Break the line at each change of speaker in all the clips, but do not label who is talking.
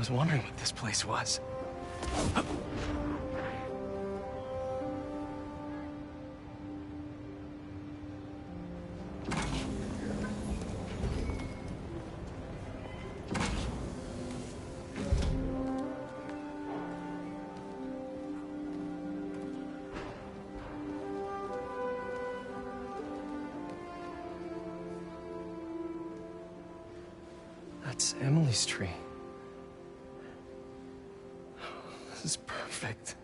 was wondering what this place was. That's Emily's tree. This is perfect.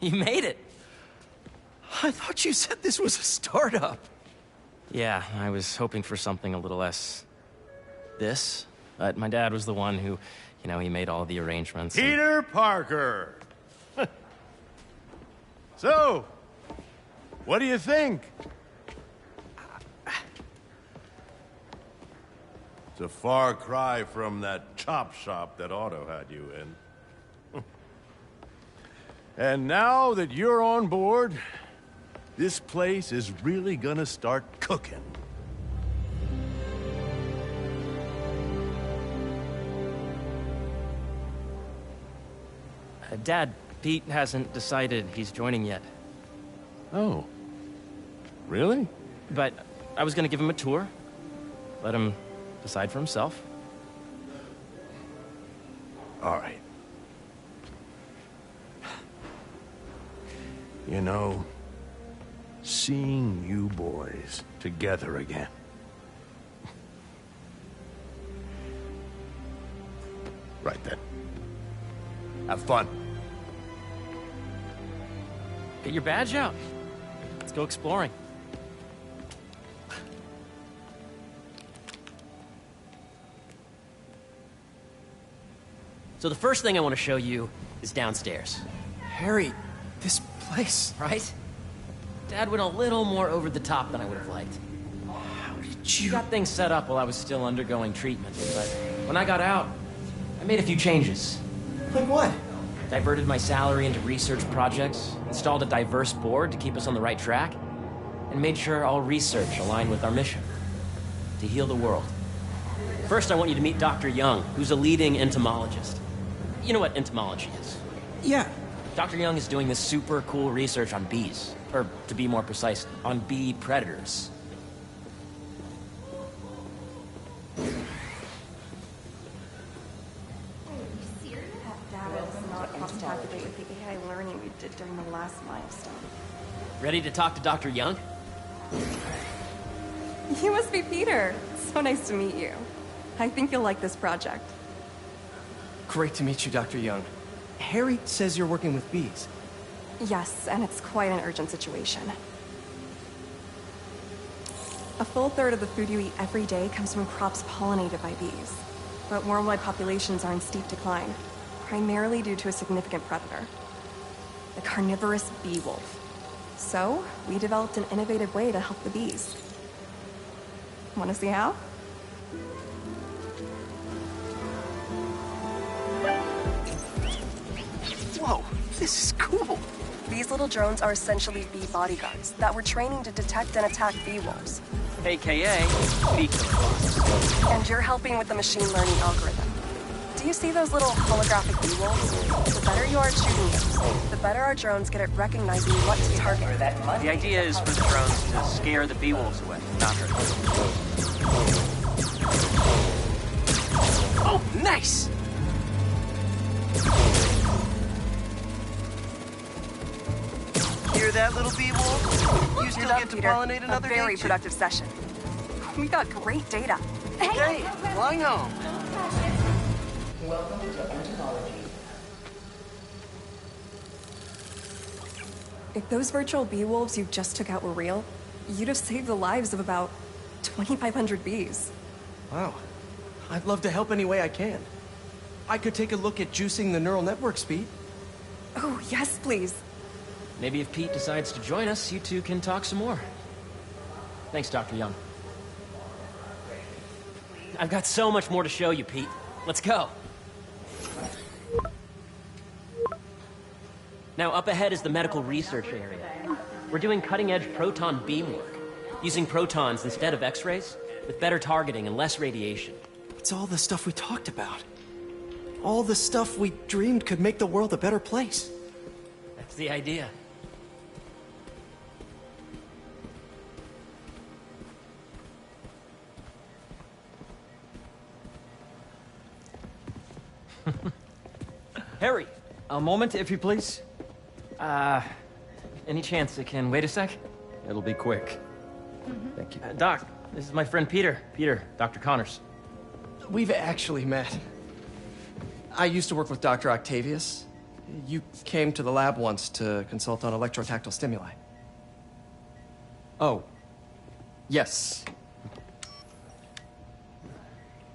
You made it!
I thought you said this was a startup.
Yeah, I was hoping for something a little less... this. But my dad was the one who, he made all the arrangements.
Peter Parker! So, what do you think? It's a far cry from that chop shop that Otto had you in. And now that you're on board, this place is really gonna start cooking.
Dad, Pete hasn't decided he's joining yet.
Oh. Really?
But I was gonna give him a tour. Let him decide for himself.
All right. You know, seeing you boys together again. Right then. Have fun.
Get your badge out. Let's go exploring. So the first thing I want to show you is downstairs.
Harry, this place...
Right? Dad went a little more over the top than I would have liked.
How did
He
you...
got things set up while I was still undergoing treatment, but when I got out, I made a few changes.
Like what?
Diverted my salary into research projects, installed a diverse board to keep us on the right track, and made sure all research aligned with our mission, to heal the world. First, I want you to meet Dr. Young, who's a leading entomologist. You know what entomology is?
Yeah.
Dr. Young is doing this super cool research on bees, or to be more precise, on bee predators.
Compatibility with the AI learning we did during the last milestone.
Ready to talk to Dr. Young?
You must be Peter. So nice to meet you. I think you'll like this project.
Great to meet you, Dr. Young. Harry says you're working with bees.
Yes, and it's quite an urgent situation. A full third of the food you eat every day comes from crops pollinated by bees. But worldwide populations are in steep decline, primarily due to a significant predator, the carnivorous bee wolf. So, we developed an innovative way to help the bees. Want to see how?
Whoa, this is cool.
These little drones are essentially bee bodyguards that we're training to detect and attack bee wolves.
AKA, bee killer.
And you're helping with the machine learning algorithm. Do you see those little holographic bee wolves? The better you are at shooting those, the better our drones get at recognizing what to target.
The idea is for the drones to scare the bee wolves away, not hurt them.
Oh, nice!
Hear that, little bee wolf? You still get to
Peter.
pollinate another
A very
day?
productive session. We got great data.
Hey, flying home.
Welcome to entomology.
If those virtual bee wolves you just took out were real, you'd have saved the lives of about 2,500 bees.
Wow. I'd love to help any way I can. I could take a look at juicing the neural network speed.
Oh, yes, please.
Maybe if Pete decides to join us, you two can talk some more. Thanks, Dr. Young. I've got so much more to show you, Pete. Let's go. Now, up ahead is the medical research area. We're doing cutting-edge proton beam work, using protons instead of X-rays, with better targeting and less radiation.
It's all the stuff we talked about. All the stuff we dreamed could make the world a better place.
That's the idea. Harry, a moment, if you please. Any chance it can wait a sec? It'll be quick. Thank you. Doc, this is my friend Peter. Peter, Dr. Connors.
We've actually met. I used to work with Dr. Octavius. You came to the lab once to consult on electrotactile stimuli.
Oh. Yes.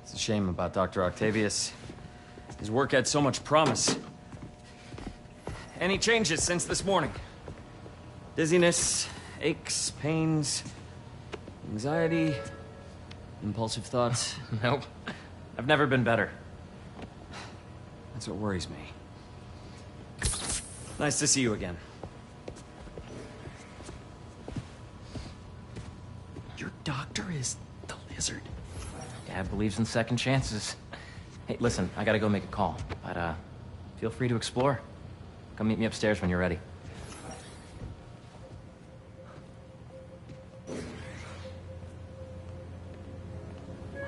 It's a shame about Dr. Octavius. His work had so much promise. Any changes since this morning? Dizziness, aches, pains, anxiety, impulsive thoughts?
Nope. I've never been better.
That's what worries me. Nice to see you again.
Your doctor is the lizard.
Dad believes in second chances. Hey, listen, I gotta go make a call, but feel free to explore. Come meet me upstairs when you're ready.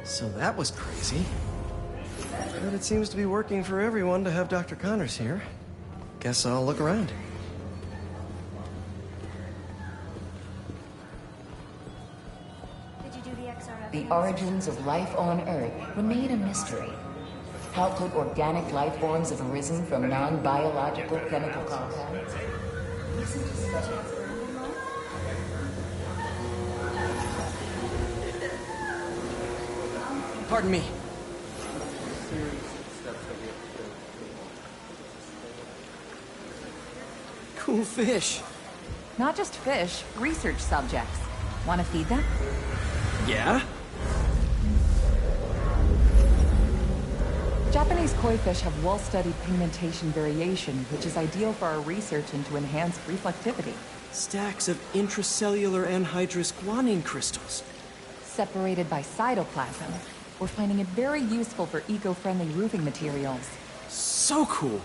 So that was crazy. But it seems to be working for everyone to have Dr. Connors here. Guess I'll look around.
The origins of life on Earth remain a mystery. How could organic life forms have arisen from non-biological chemical compounds?
Pardon me. Cool fish.
Not just fish, research subjects. Want to feed them?
Yeah?
Japanese koi fish have well-studied pigmentation variation, which is ideal for our research into enhanced reflectivity.
Stacks of intracellular anhydrous guanine crystals.
Separated by cytoplasm, we're finding it very useful for eco-friendly roofing materials.
So cool.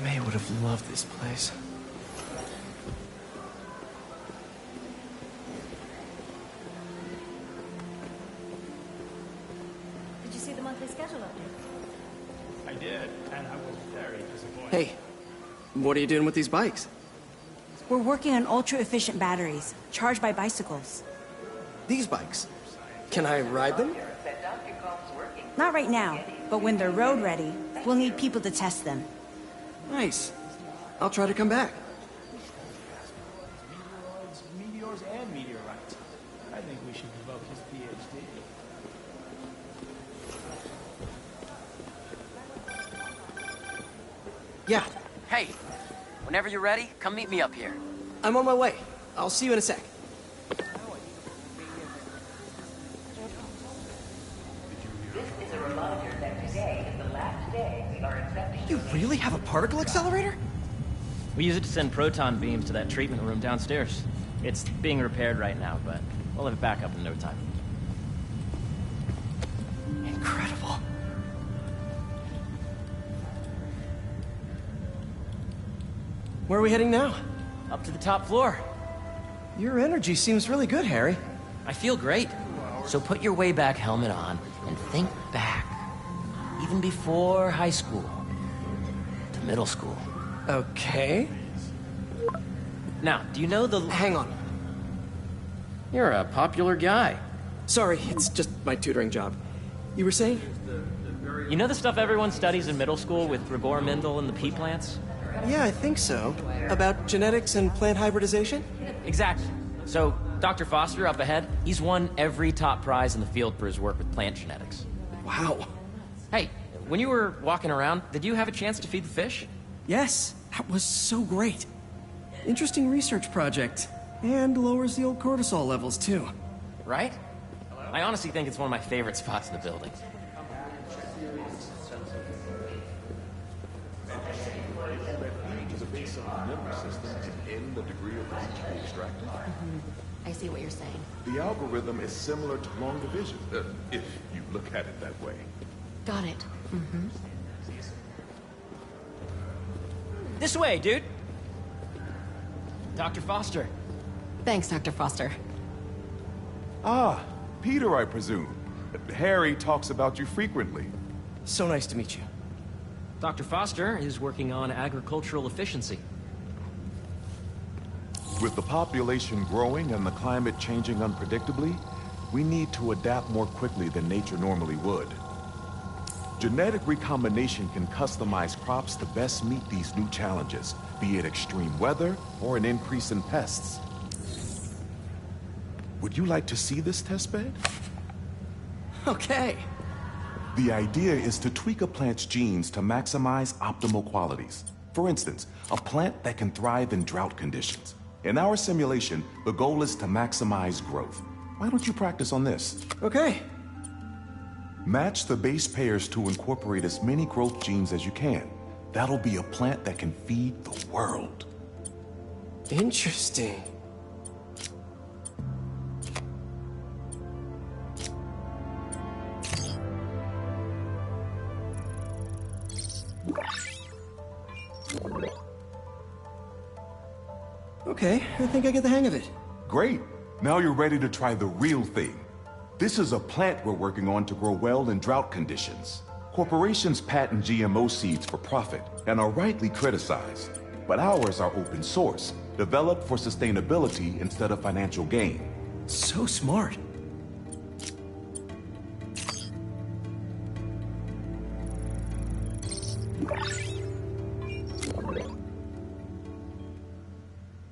May would have loved this place.
Did you see the monthly schedule update?
I did, and I was very disappointed.
Hey, what are you doing with these bikes?
We're working on ultra-efficient batteries, charged by bicycles.
These bikes? Can I ride them?
Not right now, but when they're road ready, we'll need people to test them.
Nice. I'll try to come back.
Meteors and meteorites. I think we should revoke his PhD.
Yeah,
Hey, whenever you're ready, come meet me up here.
I'm on my way. I'll see you in a sec. You really have a particle accelerator?
We use it to send proton beams to that treatment room downstairs. It's being repaired right now, but we'll have it back up in no time.
Incredible. Where are we heading now?
Up to the top floor.
Your energy seems really good, Harry.
I feel great. So put your Wayback helmet on and think back. Even before high school. To middle school.
Okay.
Now, do you know the...
Hang on.
You're a popular guy.
Sorry, it's just my tutoring job. You were saying?
You know the stuff everyone studies in middle school with Gregor Mendel and the pea plants?
Yeah, I think so. About genetics and plant hybridization?
Exactly. So, Dr. Foster up ahead, he's won every top prize in the field for his work with plant genetics.
Wow.
Hey, when you were walking around, did you have a chance to feed the fish?
Yes, that was so great. Interesting research project. And lowers the old cortisol levels, too.
Right? I honestly think it's one of my favorite spots in the building.
face of the memory system and end the degree of reach to be extracted.
I see what you're saying.
The algorithm is similar to long division, if you look at it that way.
Got it.
This way, dude. Dr. Foster.
Thanks, Dr. Foster.
Ah, Peter, I presume. Harry talks about you frequently.
So nice to meet you.
Dr. Foster is working on agricultural efficiency.
With the population growing and the climate changing unpredictably, we need to adapt more quickly than nature normally would. Genetic recombination can customize crops to best meet these new challenges, be it extreme weather or an increase in pests. Would you like to see this testbed?
Okay.
The idea is to tweak a plant's genes to maximize optimal qualities. For instance, a plant that can thrive in drought conditions. In our simulation, the goal is to maximize growth. Why don't you practice on this?
Okay.
Match the base pairs to incorporate as many growth genes as you can. That'll be a plant that can feed the world.
Interesting. Okay, I think I get the hang of it.
Great. Now you're ready to try the real thing. This is a plant we're working on to grow well in drought conditions. Corporations patent GMO seeds for profit and are rightly criticized. But ours are open source, developed for sustainability instead of financial gain.
So smart.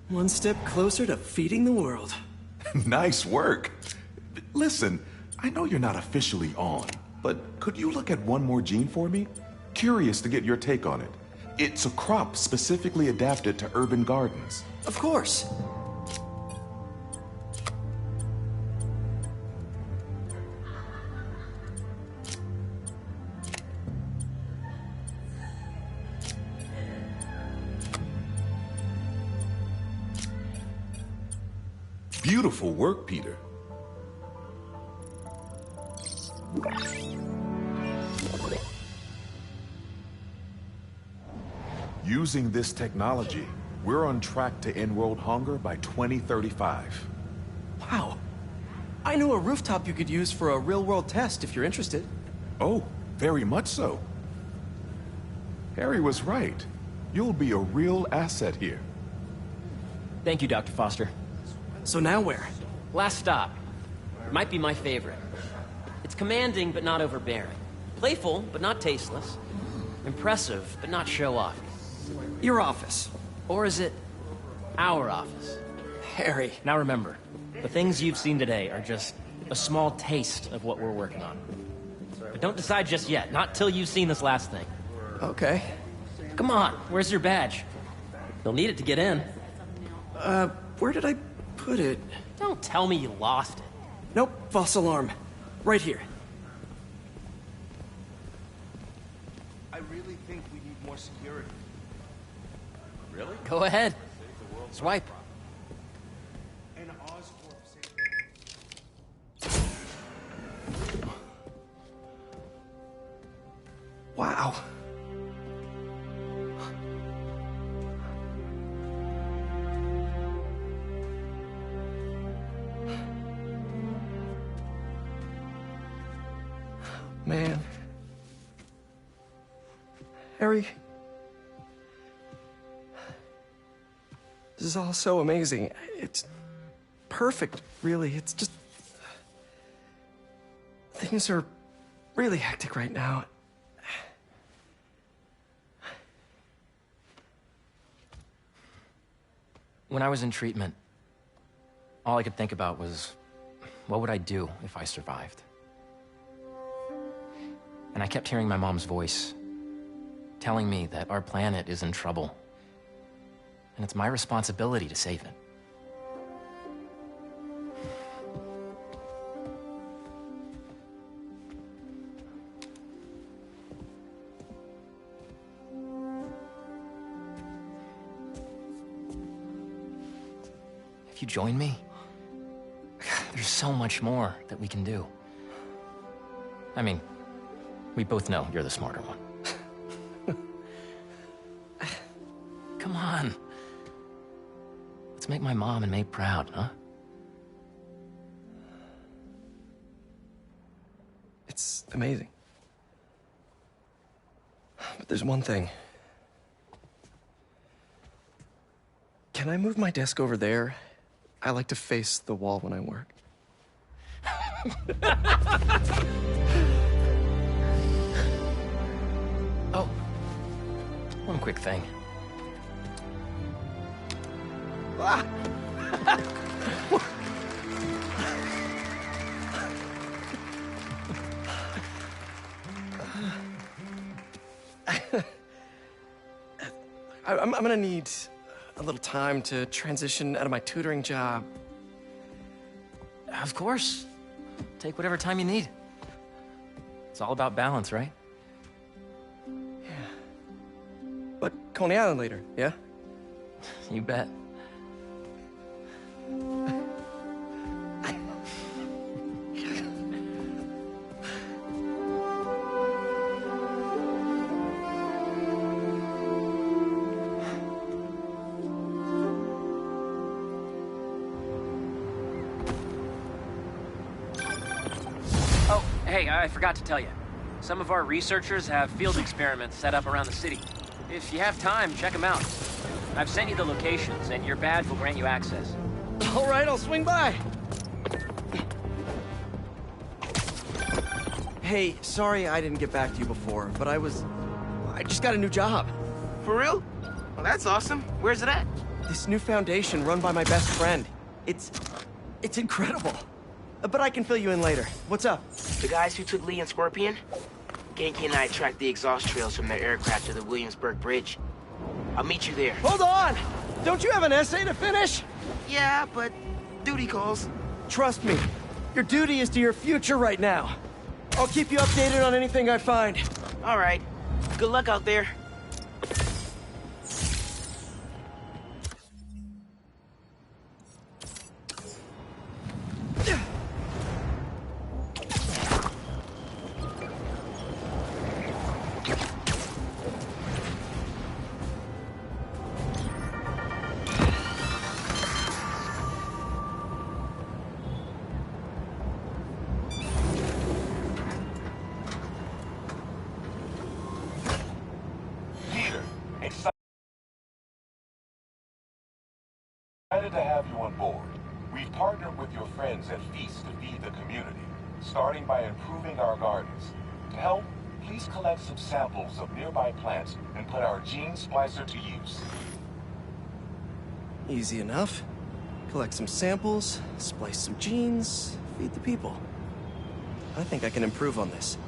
One step closer to feeding the world.
Nice work. Listen, I know you're not officially on, but could you look at one more gene for me? Curious to get your take on it. It's a crop specifically adapted to urban gardens.
Of course.
Beautiful work, Peter. Using this technology, we're on track to end world hunger by 2035.
Wow. I know a rooftop you could use for a real-world test if you're interested.
Oh, very much so. Harry was right. You'll be a real asset here.
Thank you, Dr. Foster.
So now where?
Last stop. Might be my favorite. It's commanding, but not overbearing. Playful, but not tasteless. Impressive, but not show-off.
Your office.
Or is it our office?
Harry.
Now remember, the things you've seen today are just a small taste of what we're working on. But don't decide just yet, not till you've seen this last thing.
Okay.
Come on, where's your badge? You'll need it to get in.
Where did I put it?
Don't tell me you lost it.
Nope, false alarm. Right here.
I really think we need more security.
Really? Go ahead. Swipe.
And Oscorp
Wow. Man. Harry. This is all so amazing. It's perfect, really. It's just... Things are really hectic right now.
When I was in treatment, all I could think about was, what would I do if I survived? And I kept hearing my mom's voice, telling me that our planet is in trouble. And it's my responsibility to save it. you join me? There's so much more that we can do. I mean, we both know you're the smarter one. Come on. Let's make my mom and May proud, huh?
It's amazing. But there's one thing. Can I move my desk over there? I like to face the wall when I work.
Oh, one quick thing.
Ah! I'm gonna need a little time to transition out of my tutoring job.
Of course. Take whatever time you need. It's all about balance, right?
Yeah. But Coney Island later, yeah?
You bet. Hey, I forgot to tell you. Some of our researchers have field experiments set up around the city. If you have time, check them out. I've sent you the locations, and your badge will grant you access.
All right, I'll swing by. Hey, sorry I didn't get back to you before, but I just got a new job.
For real? Well, that's awesome. Where's it at?
This new foundation run by my best friend. It's incredible. But I can fill you in later. What's up?
The guys who took Lee and Scorpion? Ganke and I tracked the exhaust trails from their aircraft to the Williamsburg Bridge. I'll meet you there.
Hold on! Don't you have an essay to finish?
Yeah, but duty calls.
Trust me, your duty is to your future right now. I'll keep you updated on anything I find.
All right. Good luck out there.
Excited to have you on board. We've partnered with your friends at Feast to feed the community, starting by improving our gardens. To help, please collect some samples of nearby plants and put our gene splicer to use.
Easy enough. Collect some samples, splice some genes, feed the people. I think I can improve on this.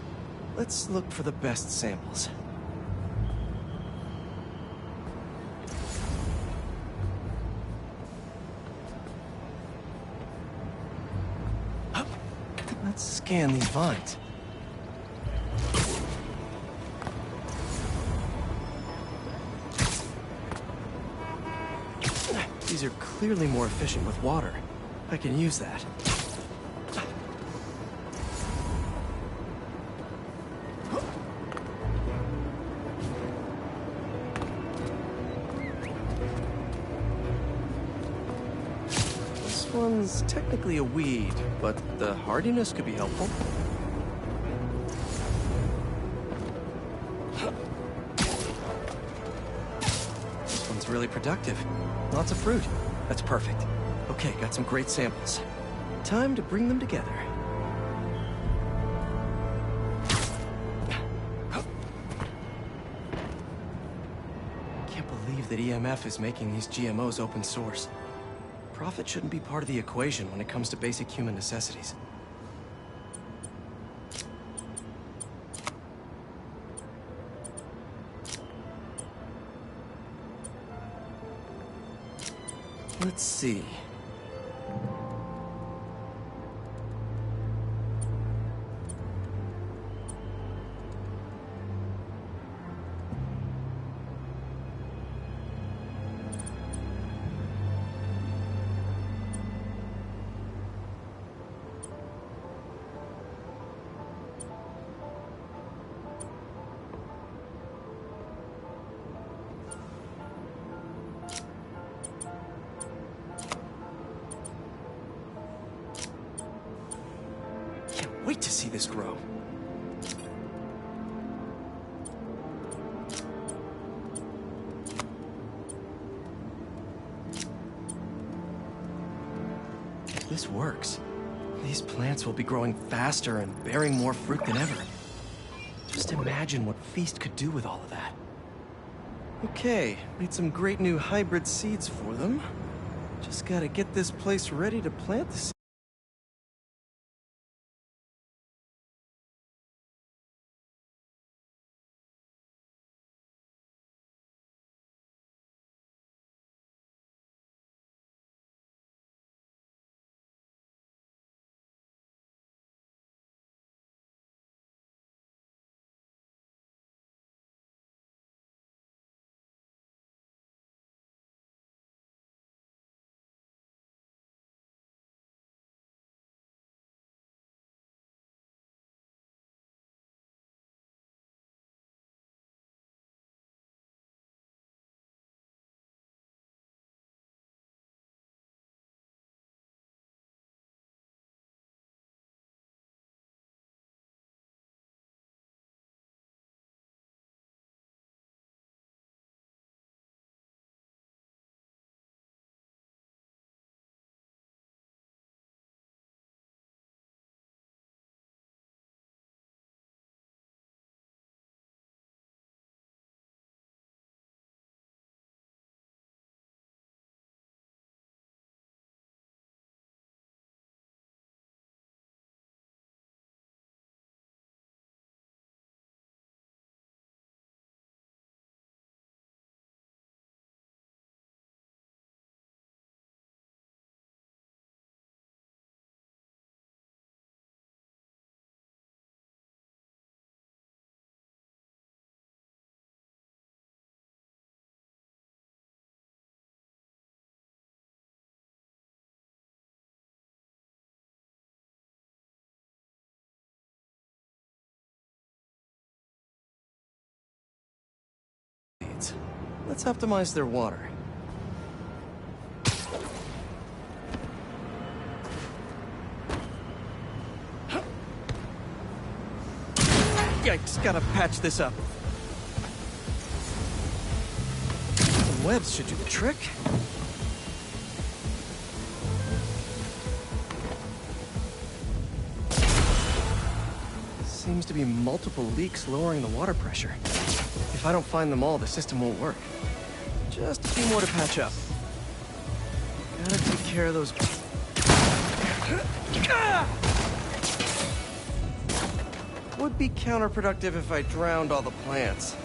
Let's look for the best samples. Let's scan these vines. These are clearly more efficient with water. I can use that. This one's technically a weed, but the hardiness could be helpful. This one's really productive. Lots of fruit. That's perfect. Okay, got some great samples. Time to bring them together. Can't believe that EMF is making these GMOs open source. Profit shouldn't be part of the equation when it comes to basic human necessities. Let's see. wait to see this grow. If this works, these plants will be growing faster and bearing more fruit than ever. Just imagine what Feast could do with all of that. Okay, made some great new hybrid seeds for them. Just gotta get this place ready to plant the seeds. Let's optimize their water. Yikes, gotta patch this up. Some webs should do the trick. Seems to be multiple leaks lowering the water pressure. If I don't find them all, the system won't work. Just a few more to patch up. Gotta take care of those... Would be counterproductive if I drowned all the plants.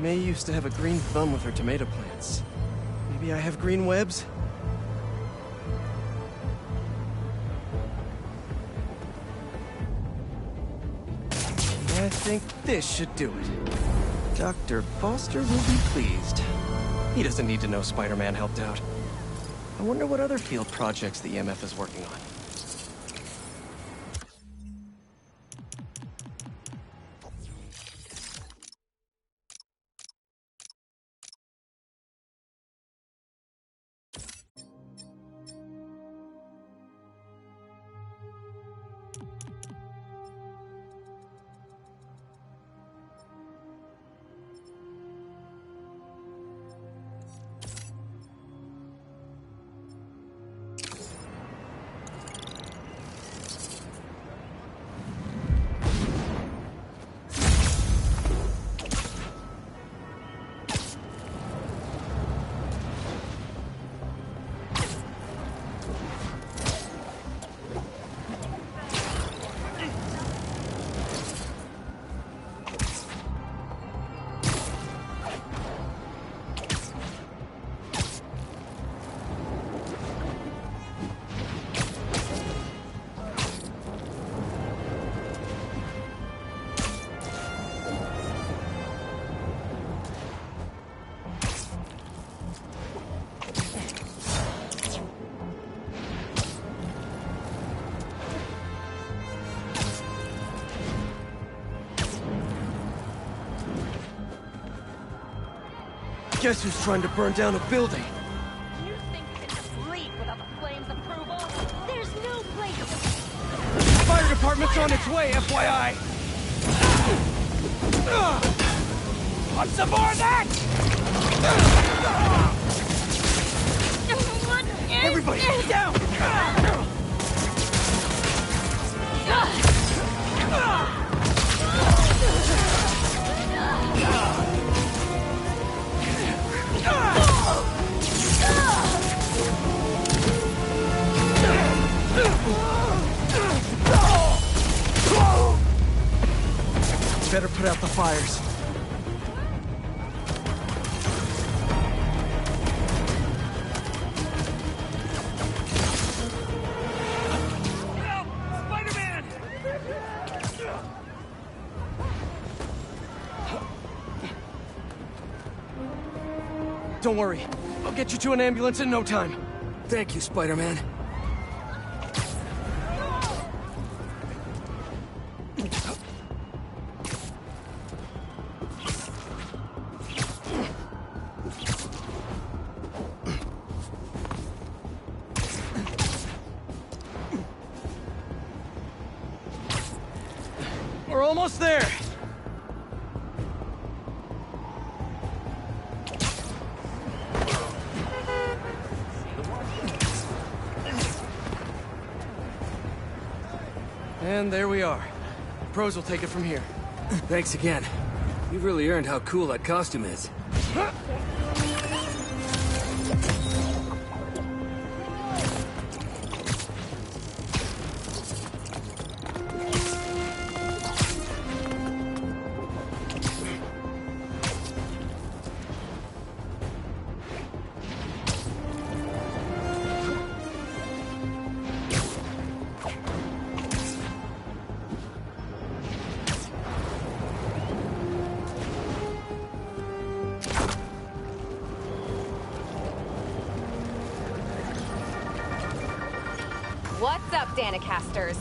May used to have a green thumb with her tomato plants. Maybe I have green webs? I think this should do it. Dr. Foster will be pleased. He doesn't need to know Spider-Man helped out. I wonder what other field projects the EMF is working on. Guess who's trying to burn down a building?
You think you can just leave without the flames' approval? There's no place.
Fire department's on its way, FYI!
Want some more of that?
Everybody, down! Better put out the fires.
Spider-Man!
Don't worry. I'll get you to an ambulance in no time.
Thank you, Spider-Man.
We're almost there. And there we are. Pros will take it from here.
Thanks again. You've really earned how cool that costume is.
What's up, Danicasters?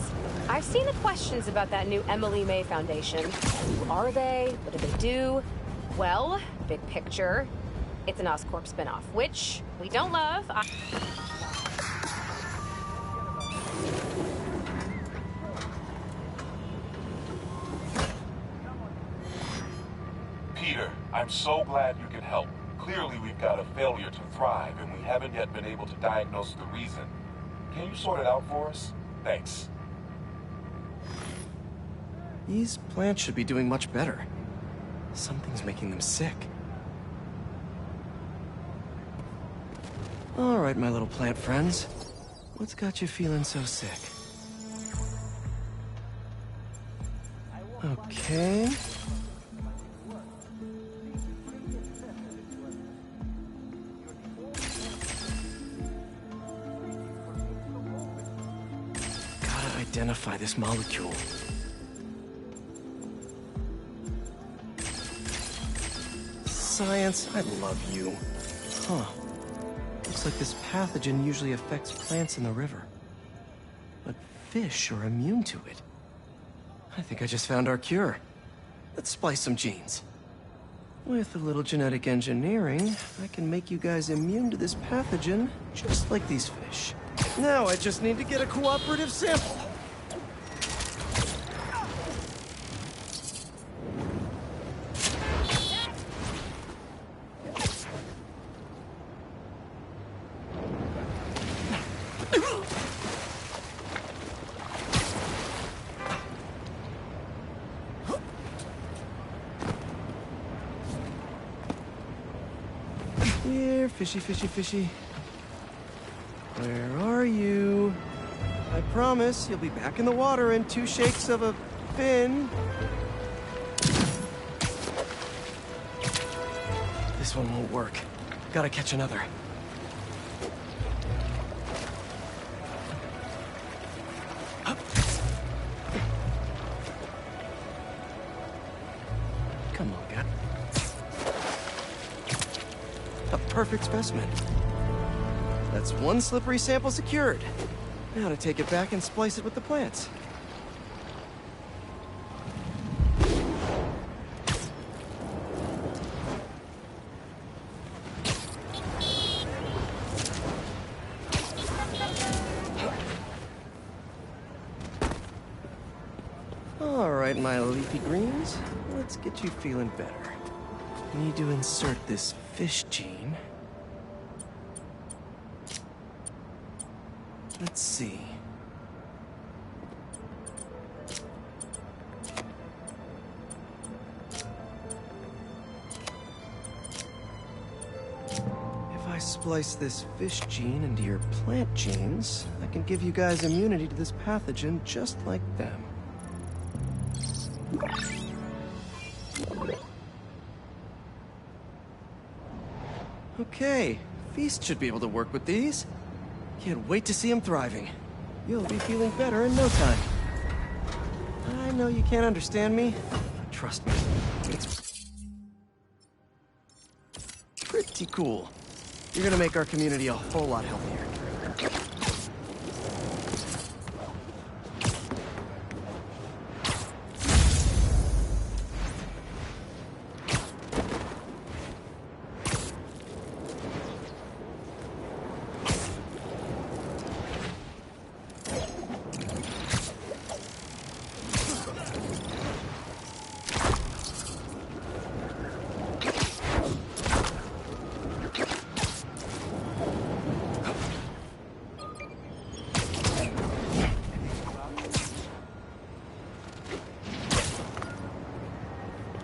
I've seen the questions about that new Emily May Foundation. Who are they? What do they do? Well, big picture, it's an Oscorp spinoff, which we don't love.
Peter, I'm so glad you can help. Clearly we've got a failure to thrive, and we haven't yet been able to diagnose the reason. Can you sort it out for us? Thanks.
These plants should be doing much better. Something's making them sick. All right, my little plant friends. What's got you feeling so sick? Okay. Identify this molecule. Science, I love you. Huh. Looks like this pathogen usually affects plants in the river. But fish are immune to it. I think I just found our cure. Let's splice some genes. With a little genetic engineering, I can make you guys immune to this pathogen, just like these fish. Now I just need to get a cooperative sample. Here, fishy, fishy, fishy. Where are you? I promise you'll be back in the water in 2 shakes of a fin. This one won't work. Gotta catch another. Come on, guy. A perfect specimen. That's 1 slippery sample secured. Now to take it back and splice it with the plants. Alright, my leafy greens, let's get you feeling better. Need to insert this fish gene. Let's see. If I splice this fish gene into your plant genes, I can give you guys immunity to this pathogen just like them. Okay, Feast should be able to work with these. Can't wait to see him thriving. You'll be feeling better in no time. I know you can't understand me, but trust me, it's pretty cool. You're gonna make our community a whole lot healthier.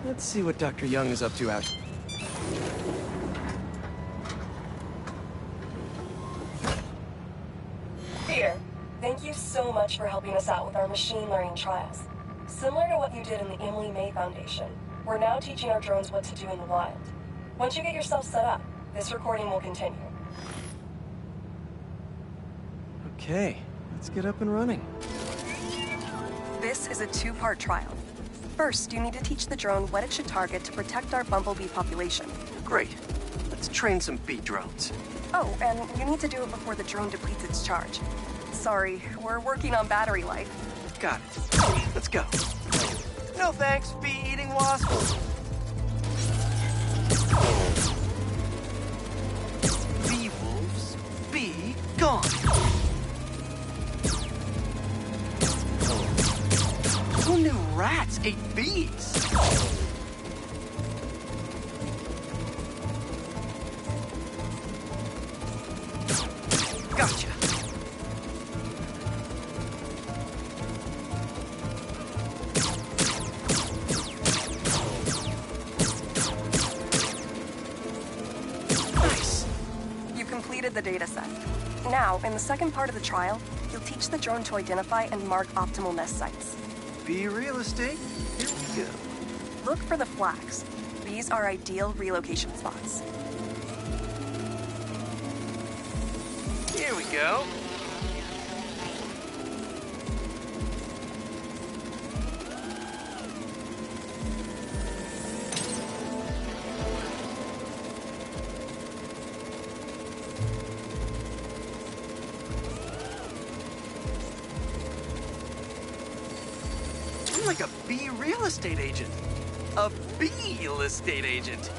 Let's see what Dr. Young is up to out.
Peter, thank you so much for helping us out with our machine learning trials. Similar to what you did in the Emily May Foundation, we're now teaching our drones what to do in the wild. Once you get yourself set up, this recording will continue.
Okay, let's get up and running.
This is a two-part trial. First, you need to teach the drone what it should target to protect our bumblebee population.
Great. Let's train some bee drones.
Oh, and you need to do it before the drone depletes its charge. Sorry, we're working on battery life.
Got it. Let's go. No thanks, bee-eating wasps. Bee wolves, be gone. Who knew rats ate bees? Gotcha. Nice.
You completed the data set. Now, in the second part of the trial, you'll teach the drone to identify and mark optimal nest sites.
Bee real estate, here we go.
Look for the flags. These are ideal relocation spots.
Here we go. I'm like a bee real estate agent. A bee-real estate agent.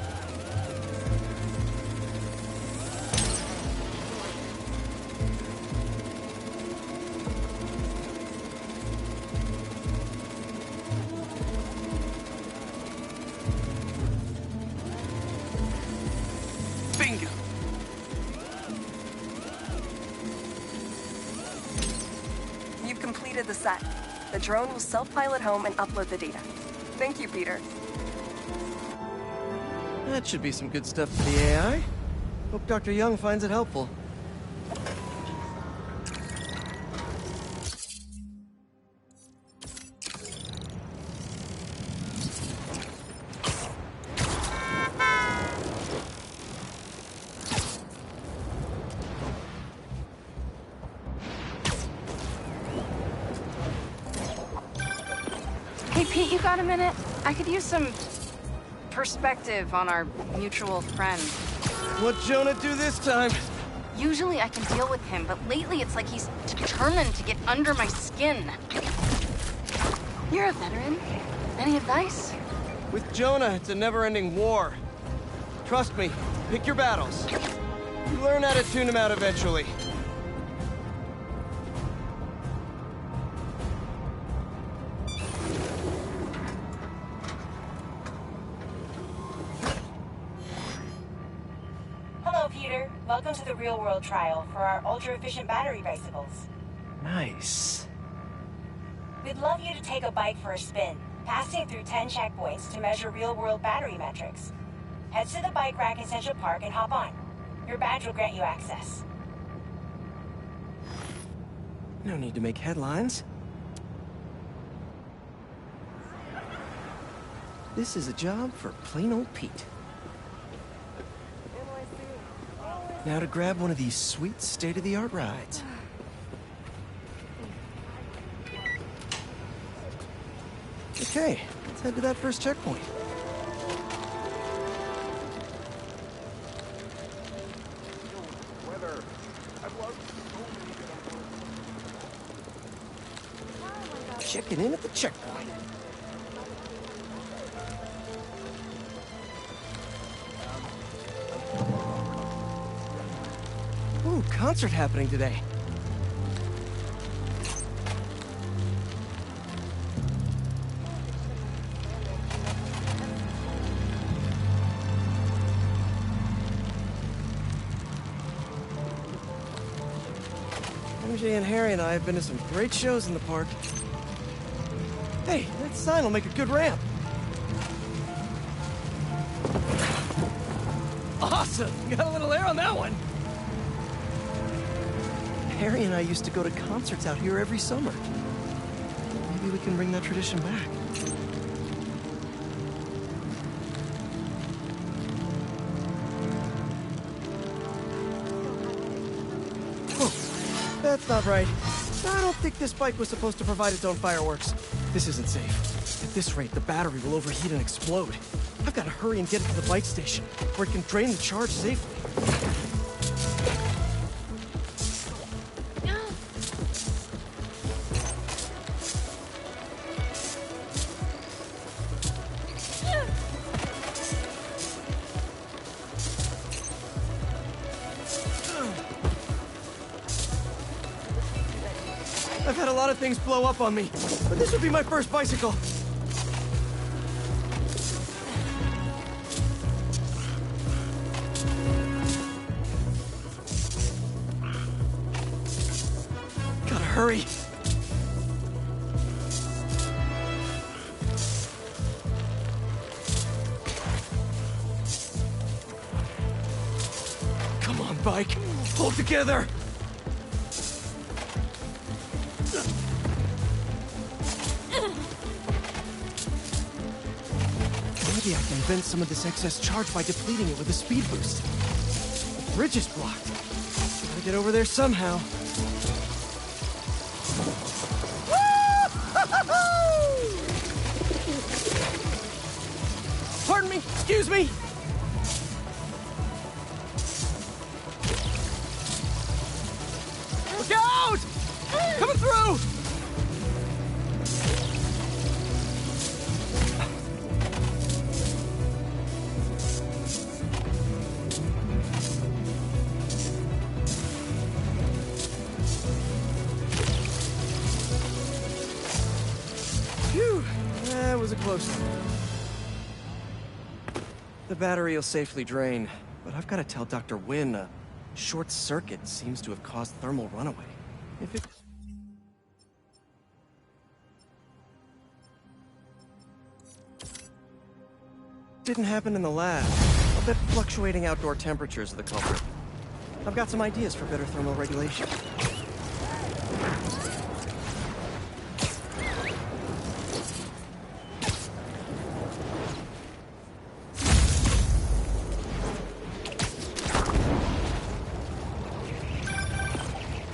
Bingo.
You've completed the set. The drone will self-pilot home and upload the data. Thank you, Peter.
That should be some good stuff for the AI. Hope Dr. Young finds it helpful.
Hey, Pete, you got a minute? I could use some perspective on our mutual friend.
What'd Jonah do this time?
Usually I can deal with him, but lately it's like he's determined to get under my skin. You're a veteran. Any advice?
With Jonah, it's a never-ending war. Trust me, pick your battles. You learn how to tune him out eventually.
real-world trial for our ultra-efficient battery bicycles.
Nice.
We'd love you to take a bike for a spin, passing through 10 checkpoints to measure real-world battery metrics. Head to the bike rack in Central Park and hop on. Your badge will grant you access.
No need to make headlines. This is a job for plain old Pete. Now to grab one of these sweet state-of-the-art rides. Okay, let's head to that first checkpoint. Checking in at the checkpoint. Ooh, concert happening today. MJ and Harry and I have been to some great shows in the park. Hey, that sign will make a good ramp. Awesome! Got a little air on that one. Harry and I used to go to concerts out here every summer. Maybe we can bring that tradition back. Oh, that's not right. I don't think this bike was supposed to provide its own fireworks. This isn't safe. At this rate, the battery will overheat and explode. I've got to hurry and get it to the bike station, where it can drain the charge safely. I've had a lot of things blow up on me, but this would be my first bicycle. Gotta hurry. Come on, bike. Hold together. Maybe I can vent some of this excess charge by depleting it with a speed boost. The bridge is blocked. Gotta get over there somehow. Pardon me, excuse me. Look out! Coming through! Phew, that was a close one. The battery will safely drain, but I've got to tell Dr. Wynn a short circuit seems to have caused thermal runaway. If it... didn't happen in the lab, I'll bet fluctuating outdoor temperatures are the culprit. I've got some ideas for better thermal regulation.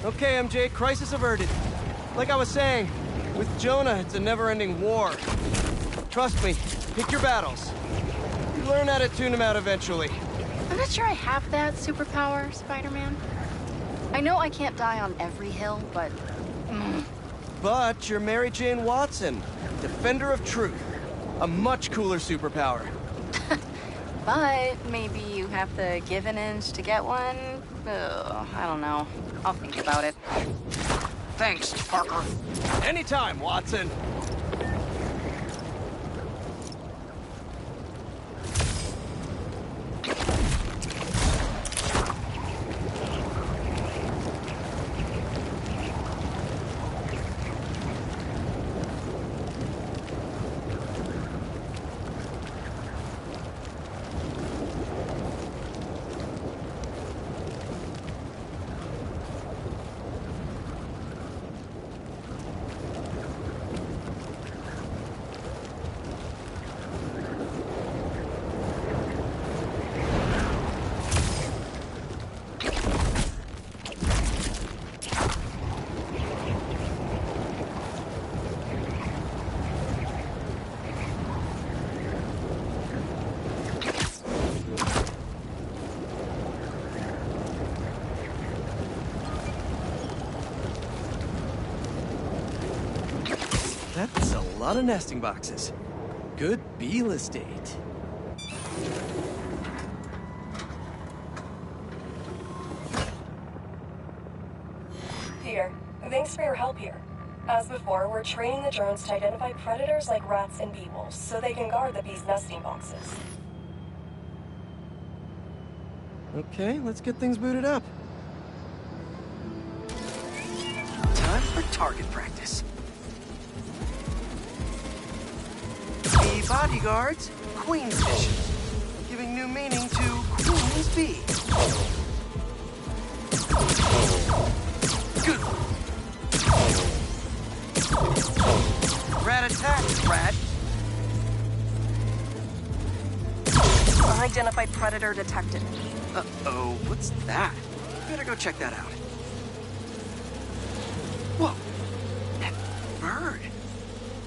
Okay, MJ, crisis averted. Like I was saying, with Jonah, it's a never-ending war. Trust me, pick your battles. You learn how to tune them out eventually.
I'm not sure I have that superpower, Spider-Man. I know I can't die on every hill, but...
But you're Mary Jane Watson, defender of truth. A much cooler superpower.
But maybe you have to give an inch to get one? Ugh, I don't know. I'll think about it.
Thanks, Parker. Anytime, Watson. That's a lot of nesting boxes. Good Beale estate.
Here, thanks for your help here. As before, we're training the drones to identify predators like rats and bee wolves, so they can guard the bees' nesting boxes.
Okay, let's get things booted up. Time for target practice. Bee bodyguards, queen's dishes, giving new meaning to queen's bee. Good. Rat attack, rat.
Unidentified predator detected.
Uh-oh, what's that? Better go check that out. Whoa! That bird!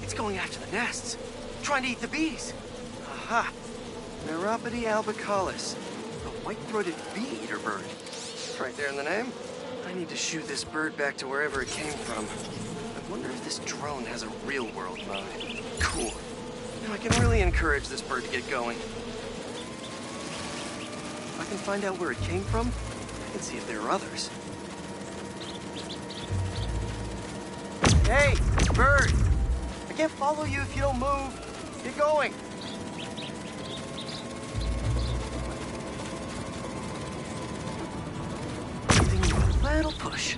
It's going after the nests, trying to eat the bees. Aha! Neuropody albicollis, the white-throated bee-eater bird. It's right there in the name. I need to shoot this bird back to wherever it came from. I wonder if this drone has a real-world mode. Cool. Now I can really encourage this bird to get going. If I can find out where it came from, I can see if there are others. Hey, bird! I can't follow you if you don't move. Get going. Giving you a little push.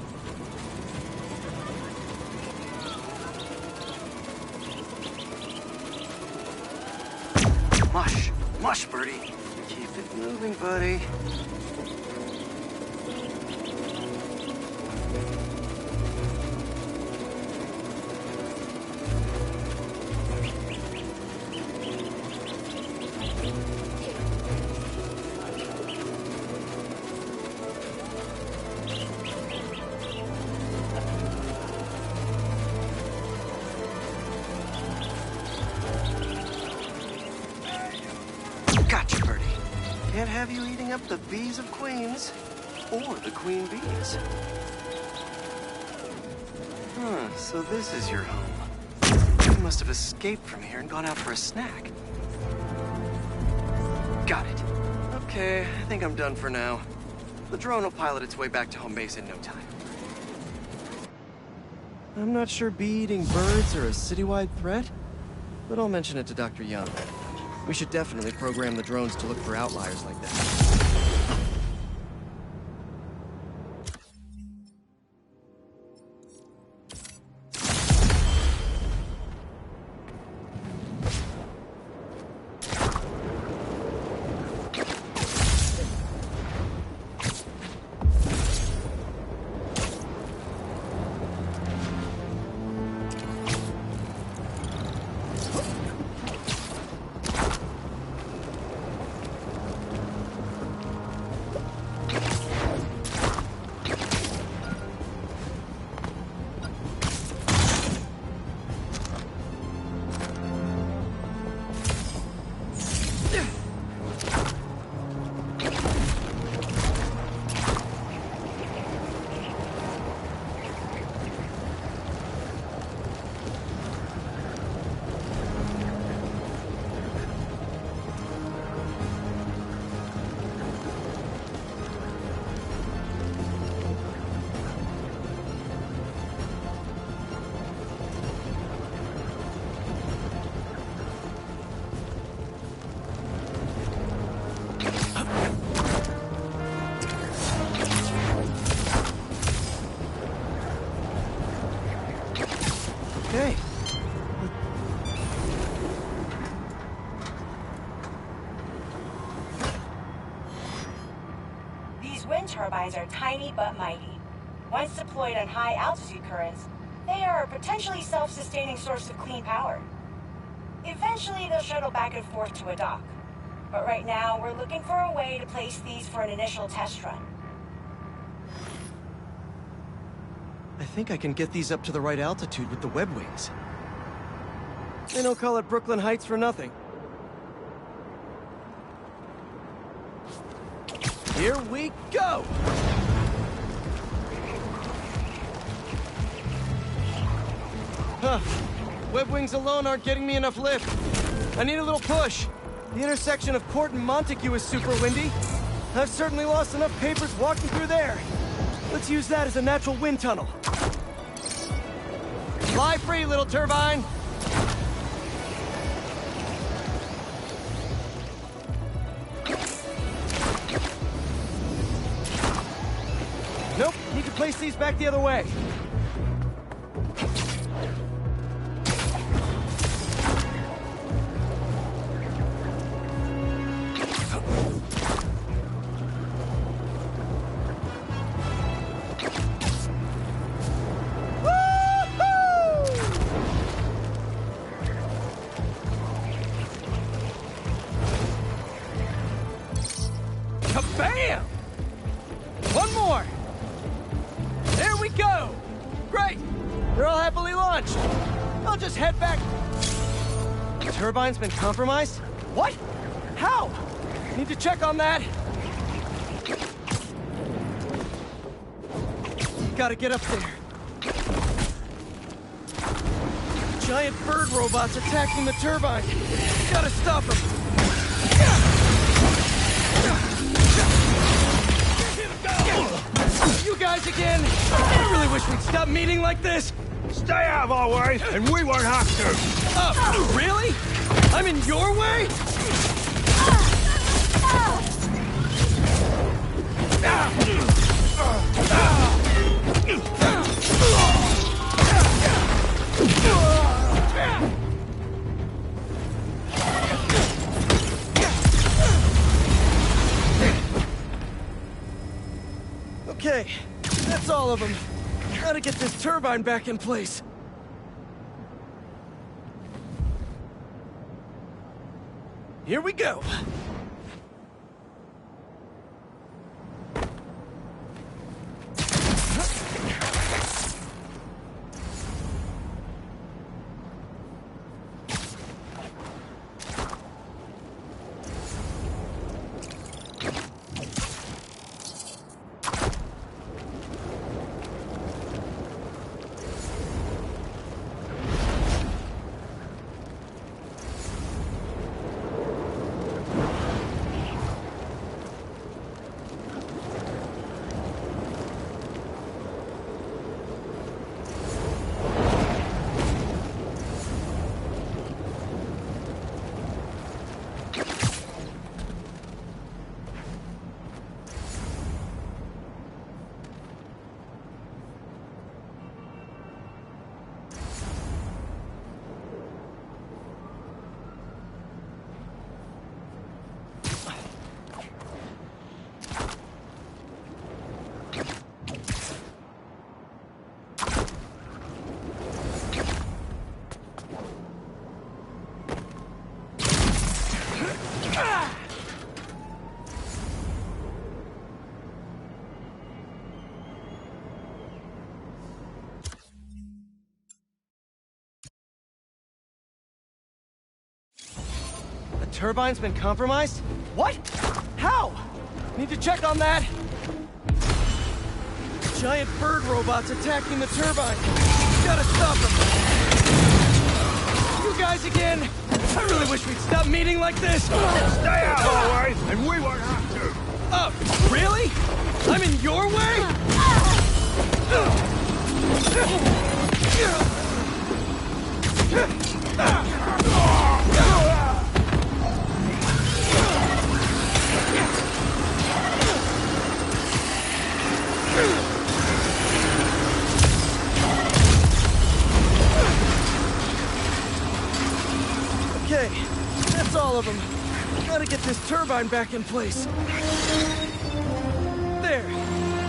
Mush. Mush, birdie. Keep it moving, buddy. Gotcha, birdie. Can't have you eating up the bees of queens, or the queen bees. Huh, so this is your home. You must have escaped from here and gone out for a snack. Got it. Okay, I think I'm done for now. The drone will pilot its way back to home base in no time. I'm not sure bee-eating birds are a citywide threat, but I'll mention it to Dr. Young. We should definitely program the drones to look for outliers like that. Okay.
These wind turbines are tiny but mighty. Once deployed on high altitude currents, they are a potentially self-sustaining source of clean power. Eventually, they'll shuttle back and forth to a dock. But right now, we're looking for a way to place these for an initial test run.
I think I can get these up to the right altitude with the web wings. They don't call it Brooklyn Heights for nothing. Here we go! Huh. Web wings alone aren't getting me enough lift. I need a little push. The intersection of Port and Montague is super windy. I've certainly lost enough papers walking through there. Let's use that as a natural wind tunnel. Fly free, little turbine! Nope, need to place these back the other way. Kabam! One more! There we go! Great! They're all happily launched. I'll just head back. The turbine's been compromised? What? How? Need to check on that. Gotta get up there. Giant bird robots attacking the turbine. Gotta stop them. You guys again? I really wish we'd stop meeting like this.
Stay out of our way, and we won't have to.
Really? I'm in your way? Okay, that's all of them. Gotta get this turbine back in place. Here we go. Turbine's been compromised? What? How? Need to check on that. Giant bird robots attacking the turbine. Gotta stop them. You guys again? I really wish we'd stop meeting like this.
Stay out of our way, and we won't have to.
Really? I'm in your way? Okay, that's all of them. Gotta get this turbine back in place. There,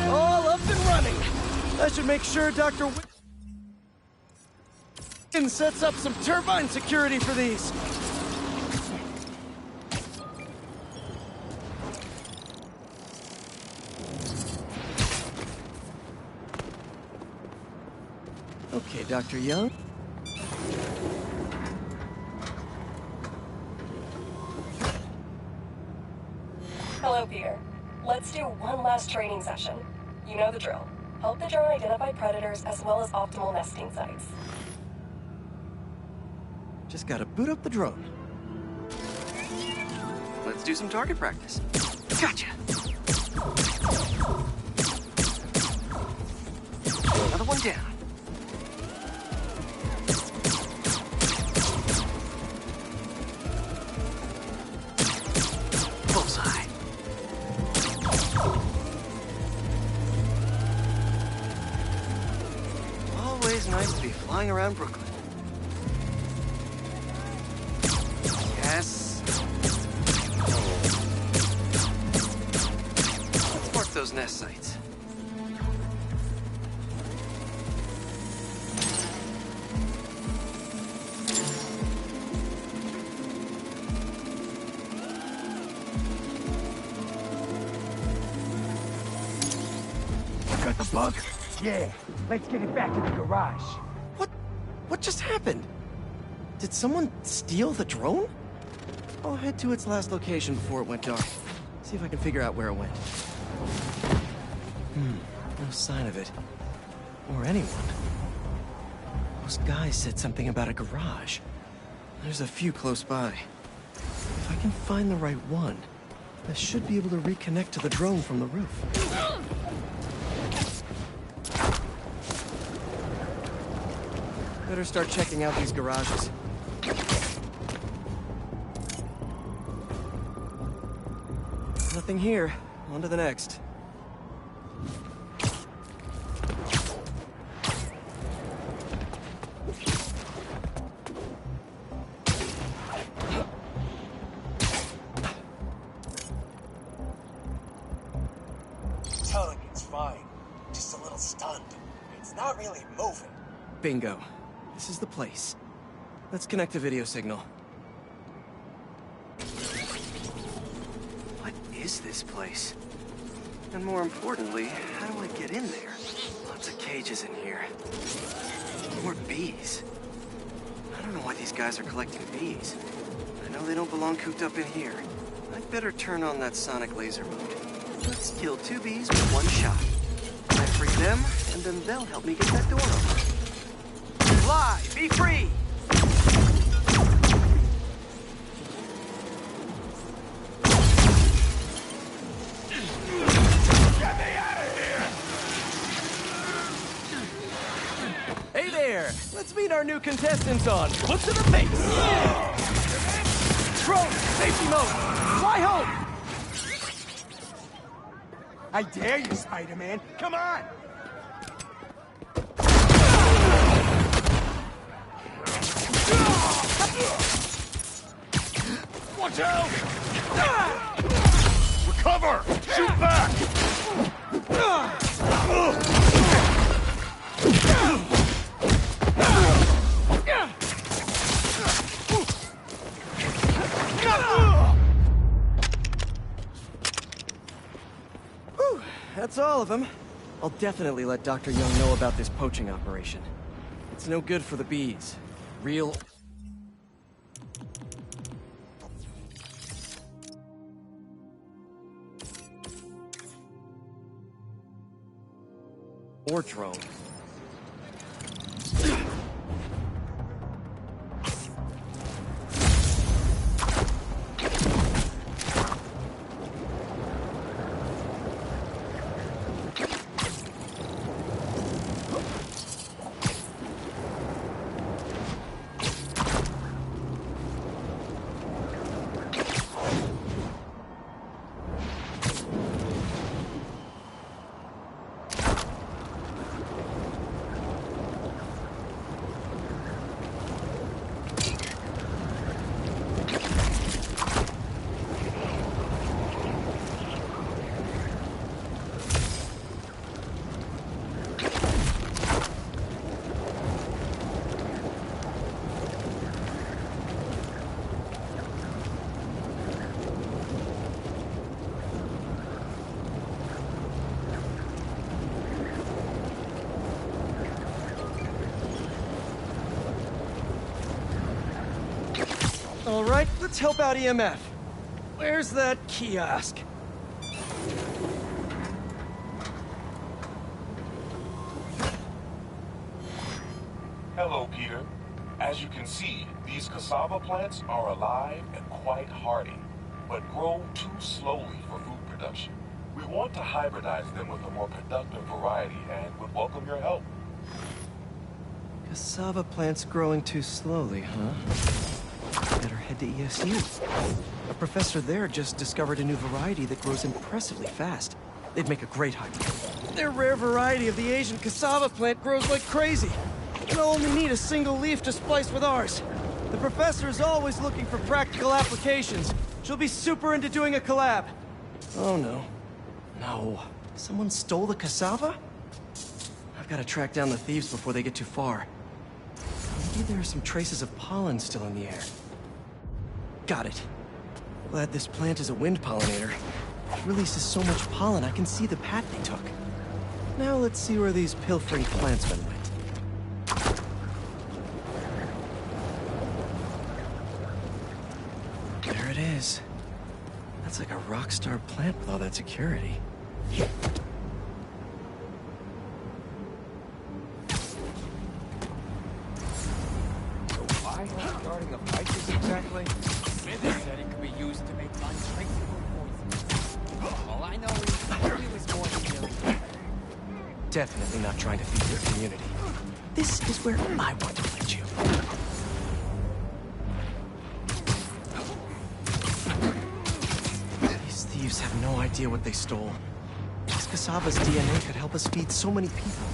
all up and running. I should make sure Dr. Winston sets up some turbine security for these. Okay, Dr. Young.
Hello, Peter. Let's do one last training session. You know the drill. Help the drone identify predators as well as optimal nesting sites.
Just gotta boot up the drone. Let's do some target practice. Gotcha! Another one down. Bullseye. Always nice to be flying around Brooklyn. Yes. Let's mark those nest sites.
Got the bug? Yeah. Let's get it back to the garage.
What just happened? Did someone steal the drone? I'll head to its last location before it went dark. See if I can figure out where it went. No sign of it. Or anyone. Those guys said something about a garage. There's a few close by. If I can find the right one, I should be able to reconnect to the drone from the roof. Better start checking out these garages. Nothing here. On to the next.
Telican's fine. Just a little stunned. It's not really moving.
Bingo. This is the place. Let's connect a video signal. What is this place? And more importantly, how do I get in there? Lots of cages in here. More bees. I don't know why these guys are collecting bees. I know they don't belong cooped up in here. I'd better turn on that sonic laser mode. Let's kill 2 bees with 1 shot. I free them, and then they'll help me get that door open. Fly! Be free!
Get me out of here!
Hey there! Let's meet our new contestants on Foot to the Face! Drone! Safety mode! Fly home!
I dare you, Spider-Man! Come on!
Watch out! Recover! Shoot back!
Whew, that's all of them. I'll definitely let Dr. Young know about this poaching operation. It's no good for the bees. Real... or drone. All right, let's help out EMF. Where's that kiosk?
Hello, Peter. As you can see, these cassava plants are alive and quite hardy, but grow too slowly for food production. We want to hybridize them with a more productive variety and would welcome your help.
Cassava plants growing too slowly, huh? Better head to ESU. A professor there just discovered a new variety that grows impressively fast. They'd make a great hybrid. Their rare variety of the Asian cassava plant grows like crazy. They'll only need a single leaf to splice with ours. The professor is always looking for practical applications. She'll be super into doing a collab. Oh no. No. Someone stole the cassava? I've got to track down the thieves before they get too far. Maybe there are some traces of pollen still in the air. Got it. Glad this plant is a wind pollinator. It releases so much pollen I can see the path they took. Now let's see where these pilfering plantsmen went. There it is. That's like a rock star plant with all that security.
Why are we starting a fight this exactly? Smithers said it could be used to make untraceable poisons. All I know is he was more than killing.
Definitely not trying to feed their community. This is where I want to plant you. These thieves have no idea what they stole. This cassava's DNA could help us feed so many people.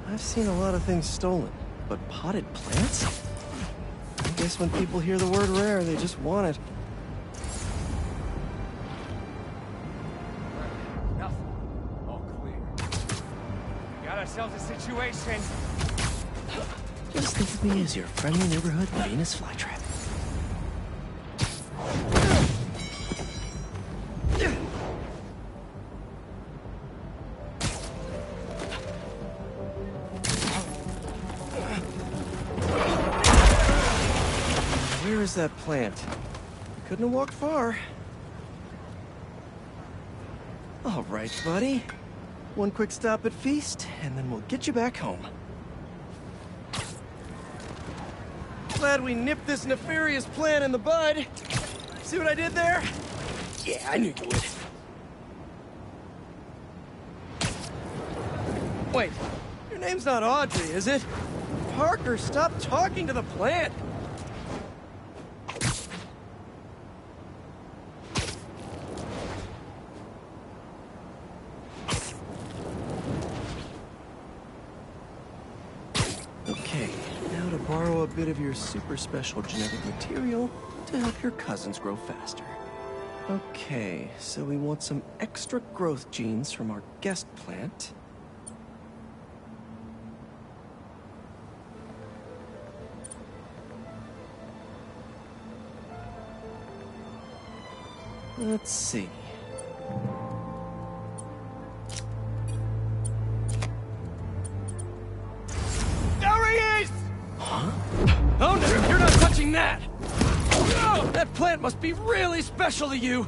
I've seen a lot of things stolen, but potted plants? I guess when people hear the word rare, they just want it.
Nothing. All clear. Got ourselves a situation.
Just think of me as your friendly neighborhood Venus flytrap. Where is that plant? Couldn't have walked far. All right, buddy. One quick stop at Feast, and then we'll get you back home. Glad we nipped this nefarious plan in the bud. See what I did there? Yeah, I knew you would. Wait, your name's not Audrey, is it? Parker, stop talking to the plant! Okay, now to borrow a bit of your super special genetic material to help your cousins grow faster. Okay, so we want some extra growth genes from our guest plant. Let's see.
There he is!
Huh? Oh no, you're not touching that! Oh, that plant must be really special to you!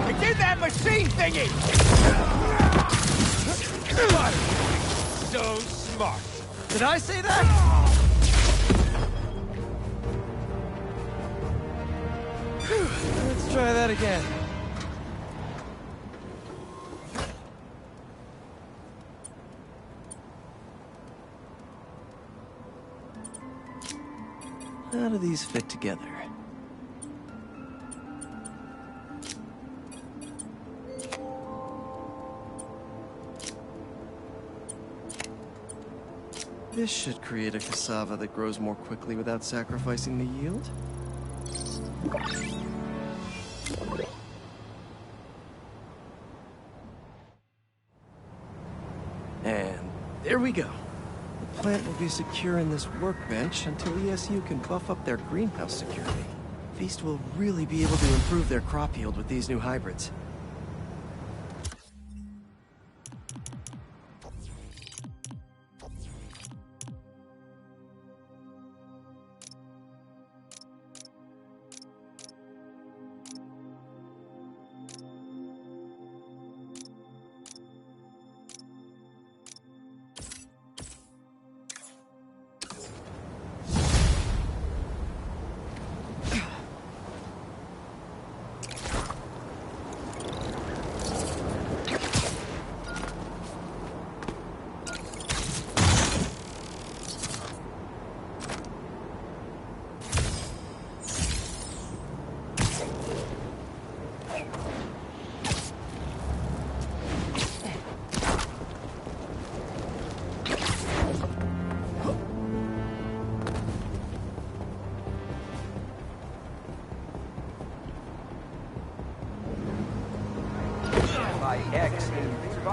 It's in that machine thingy! So smart.
Did I say that? Let's try that again. How do these fit together? This should create a cassava that grows more quickly without sacrificing the yield. And there we go. The plant will be secure in this workbench until ESU can buff up their greenhouse security. Feast will really be able to improve their crop yield with these new hybrids.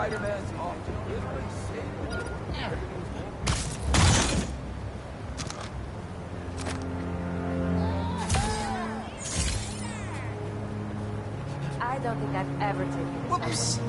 Spider-Man's off to deliver and save.
I don't think I've ever taken this. Whoops!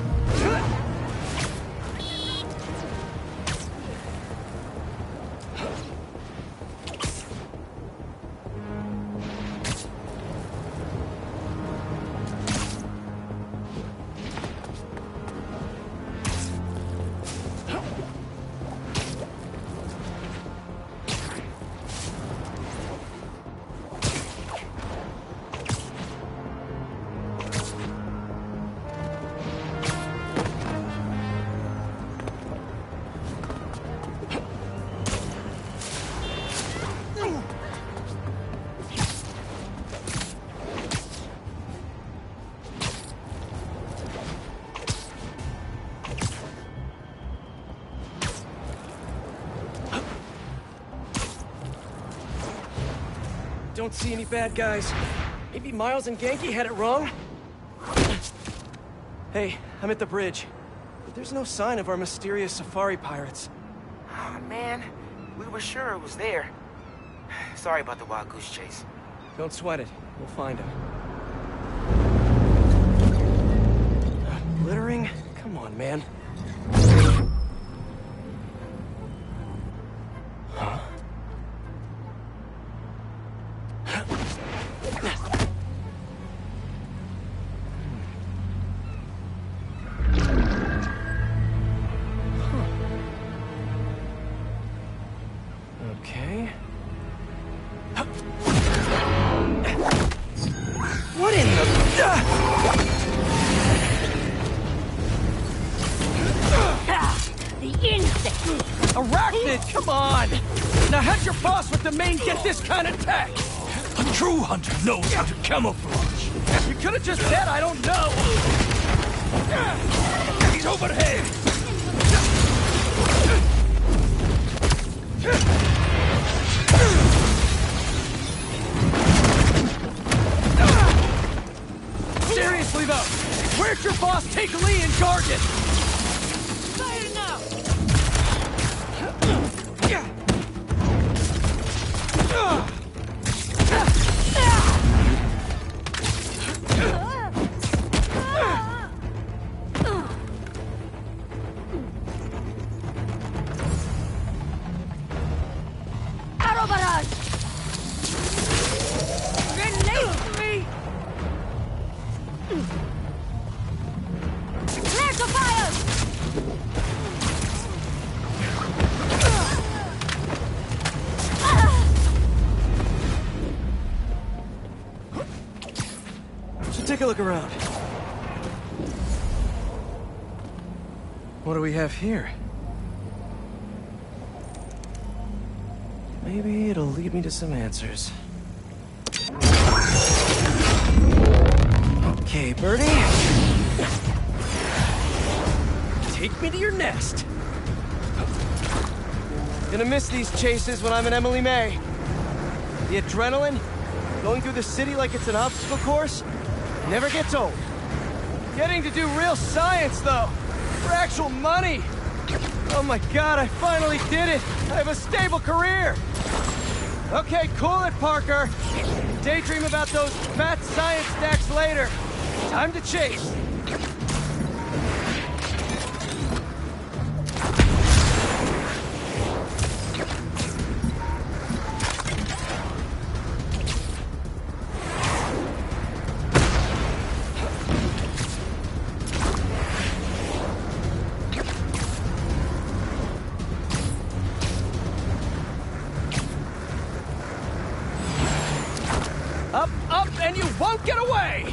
Don't see any bad guys. Maybe Miles and Ganke had it wrong? Hey, I'm at the bridge. But there's no sign of our mysterious safari pirates.
Oh, man. We were sure it was there. Sorry about the wild goose chase.
Don't sweat it. We'll find him. Littering? Come on, man. Huh? Okay. What in the...
The insect!
Arachnid, come on! Now how'd your boss with the mane get this kind of tech?
A true hunter knows how to camouflage.
You could have just said I don't know!
He's overhead!
Seriously though, where'd your boss take Lee and Gargan?
Fire now! Arrow barrage! Grenade to me! Flare to fire!
So take a look around. What do we have here? Maybe it'll lead me to some answers. Okay, Birdie. Take me to your nest. Gonna miss these chases when I'm in Emily May. The adrenaline, going through the city like it's an obstacle course, never gets old. Getting to do real science, though, for actual money. Oh my God, I finally did it. I have a stable career. Okay, cool it, Parker. Daydream about those fat science stacks later. Time to chase. Up, up, and you won't get away!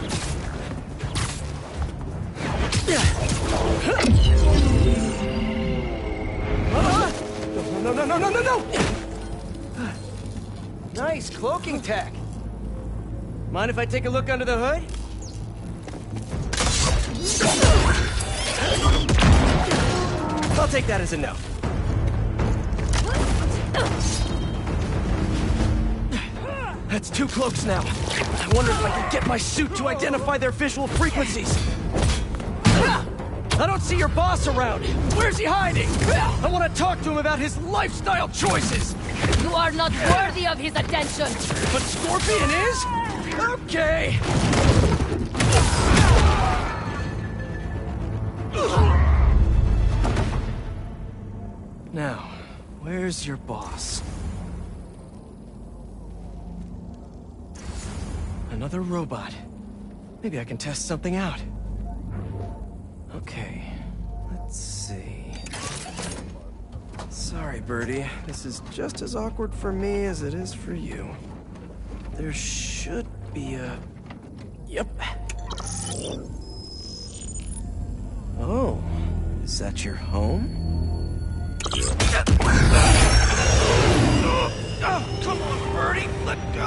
No! Nice cloaking tech. Mind if I take a look under the hood? I'll take that as a no. That's 2 cloaks now. I wonder if I can get my suit to identify their visual frequencies. I don't see your boss around. Where's he hiding? I want to talk to him about his lifestyle choices.
You are not worthy of his attention.
But Scorpion is? Okay. Now, where's your boss? Another robot. Maybe I can test something out. Okay, let's see. Sorry, Birdie. This is just as awkward for me as it is for you. There should be a... Yep. Oh, is that your home? Oh, come on, Birdie! Let go!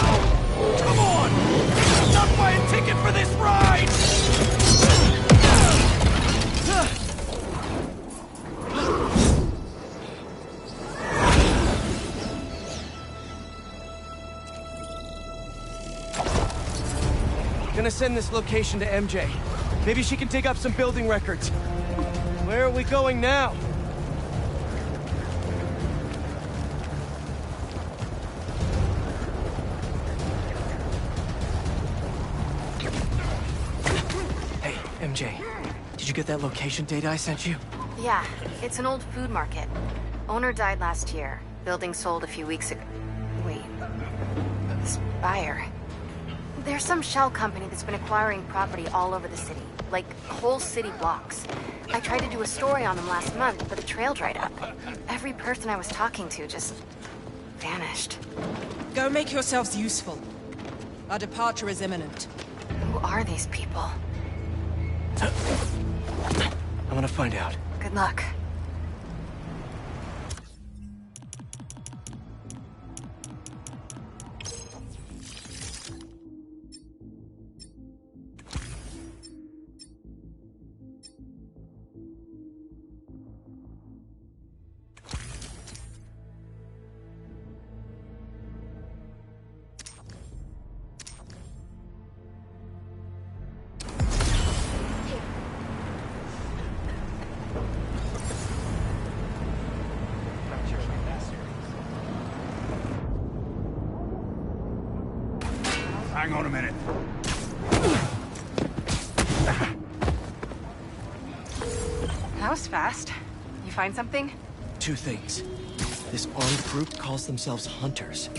Come on! Not buy a ticket for this ride! Gonna send this location to MJ. Maybe she can dig up some building records. Where are we going now? Hey, MJ. Did you get that location data I sent you?
Yeah, it's an old food market. Owner died last year. Building sold a few weeks ago. Wait. Spire. There's some shell company that's been acquiring property all over the city. Like, whole city blocks. I tried to do a story on them last month, but the trail dried up. Every person I was talking to just... vanished.
Go make yourselves useful. Our departure is imminent.
Who are these people?
I'm gonna find out.
Good luck.
Hang on a minute.
That was fast. You find something?
Two things. This armed group calls themselves Hunters.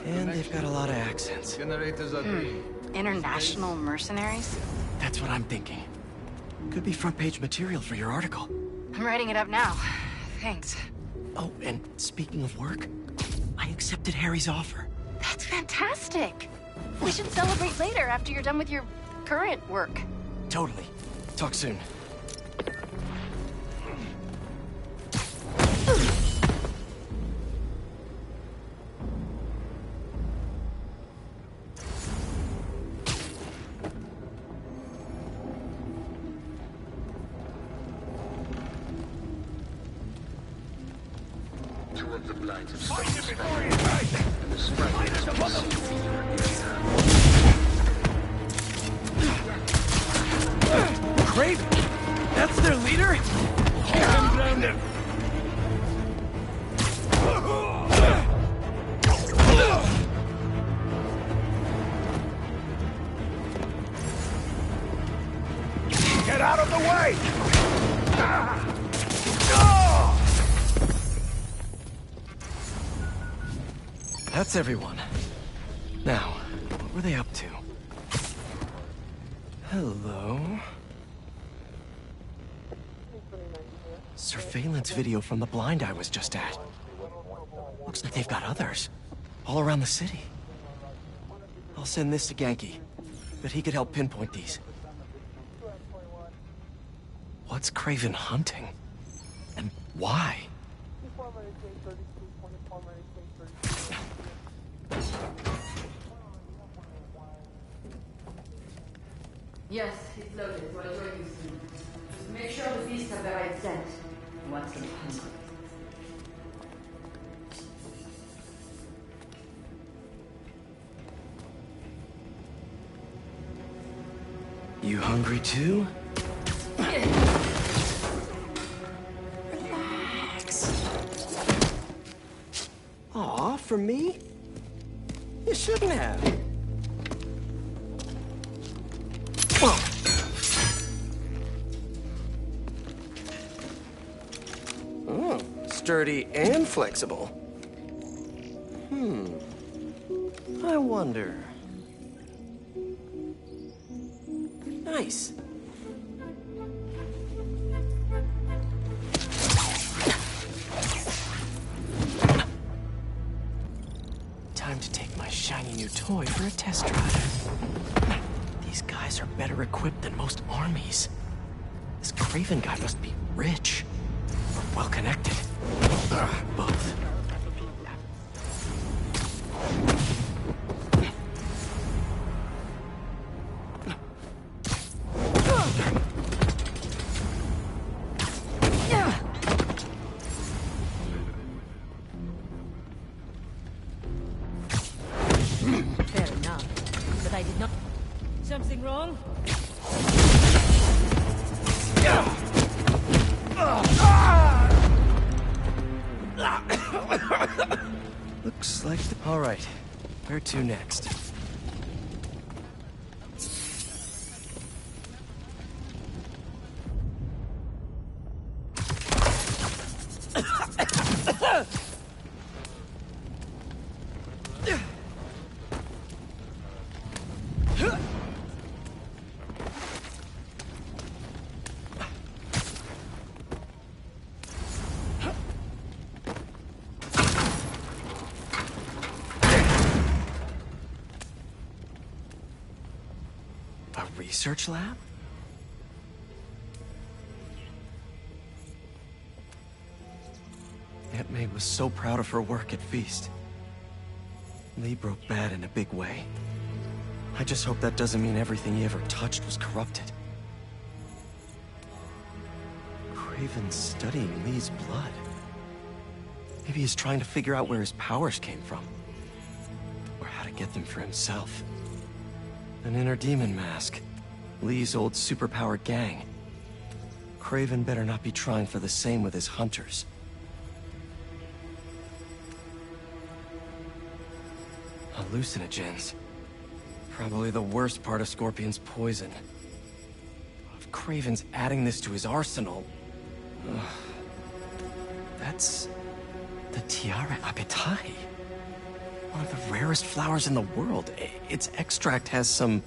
And they've got a lot of accents.
International mercenaries?
That's what I'm thinking. Could be front page material for your article.
I'm writing it up now. Thanks.
Oh, and speaking of work, I accepted Harry's offer.
That's fantastic. We should celebrate later after you're done with your current work.
Totally. Talk soon.
Two of the blinds have stopped the spectre, and the sprite has been seen in the area.
Kraven? That's their leader? Keep him grounded.
Get out of the way!
That's everyone. Now, what were they up to? Hello? Surveillance video from the blind I was just at. Looks like they've got others. All around the city. I'll send this to Ganke. Bet he could help pinpoint these. What's Kraven hunting? And why?
Yes, it's loaded. We'll join you soon. Just make sure the beasts have the right scent. What's the hunt?
You hungry too? from me? You shouldn't have. Whoa. Oh, sturdy and flexible. I wonder. Nice. Time to take my shiny new toy for a test drive. These guys are better equipped than most armies. This Craven guy must be rich. Or well-connected. Both.
Fair enough. But I did not... Something wrong?
Looks like the... All right. Where to next? A research lab? Aunt May was so proud of her work at Feast. Lee broke bad in a big way. I just hope that doesn't mean everything he ever touched was corrupted. Craven's studying Lee's blood. Maybe he's trying to figure out where his powers came from. Or how to get them for himself. An inner demon mask. Lee's old superpowered gang. Craven better not be trying for the same with his hunters. Hallucinogens. Probably the worst part of Scorpion's poison. If Craven's adding this to his arsenal... That's... the Tiara Apetai. One of the rarest flowers in the world. Its extract has some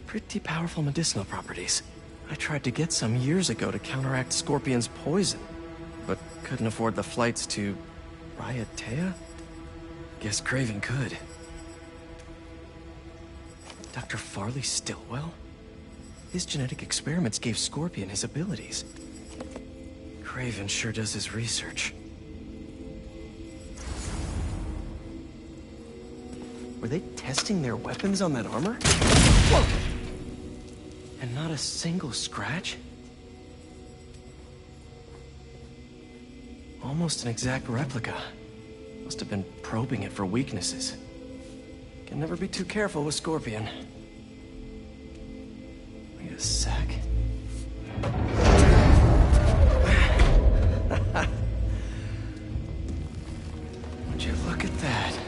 pretty powerful medicinal properties. I tried to get some years ago to counteract Scorpion's poison, but couldn't afford the flights to Raiatea? Guess Craven could. Dr. Farley Stillwell? His genetic experiments gave Scorpion his abilities. Craven sure does his research. Were they testing their weapons on that armor? Whoa! And not a single scratch? Almost an exact replica. Must have been probing it for weaknesses. Can never be too careful with Scorpion. Wait a sec. Would you look at that?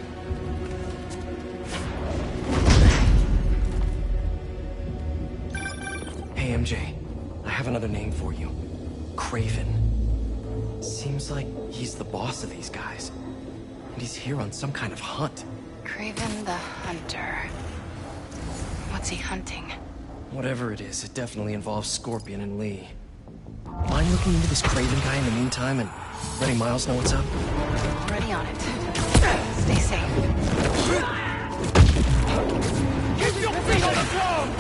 Hey, MJ. I have another name for you. Craven. Seems like he's the boss of these guys. And he's here on some kind of hunt.
Craven the Hunter. What's he hunting?
Whatever it is, it definitely involves Scorpion and Lee. Mind looking into this Craven guy in the meantime and letting Miles know what's up?
Already on it. Stay safe.
Keep your feet on the ground!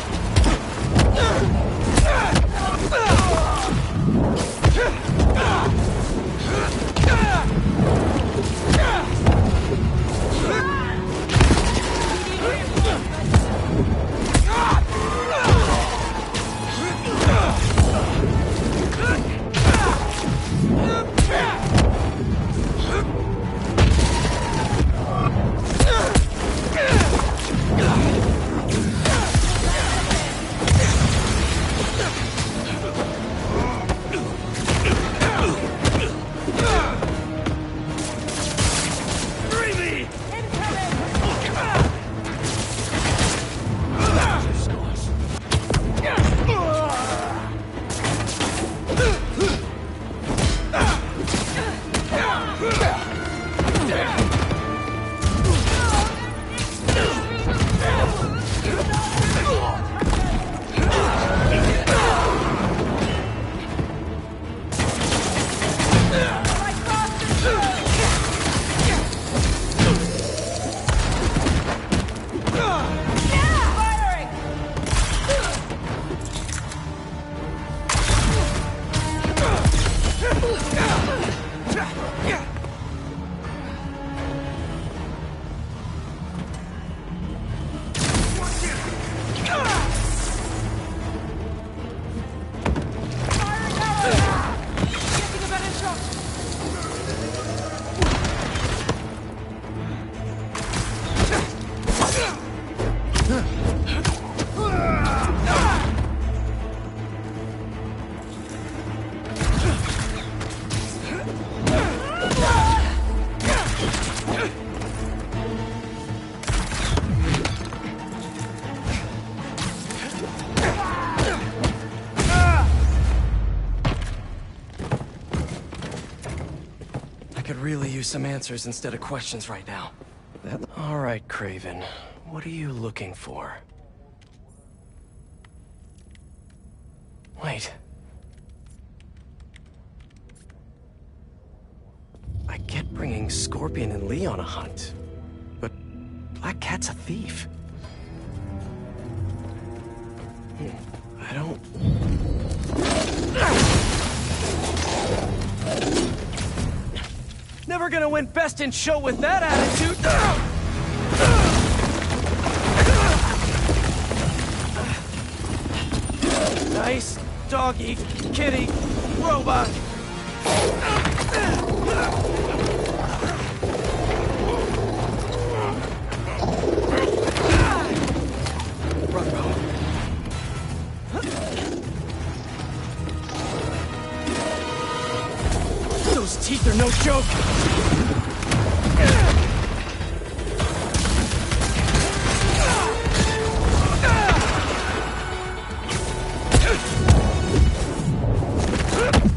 Really use some answers instead of questions right now. All right, Kraven. What are you looking for? Wait. I get bringing Scorpion and Lee on a hunt, but Black Cat's a thief. I don't... Never gonna win Best in Show with that attitude! Nice doggy, kitty, robot! Those teeth are no joke!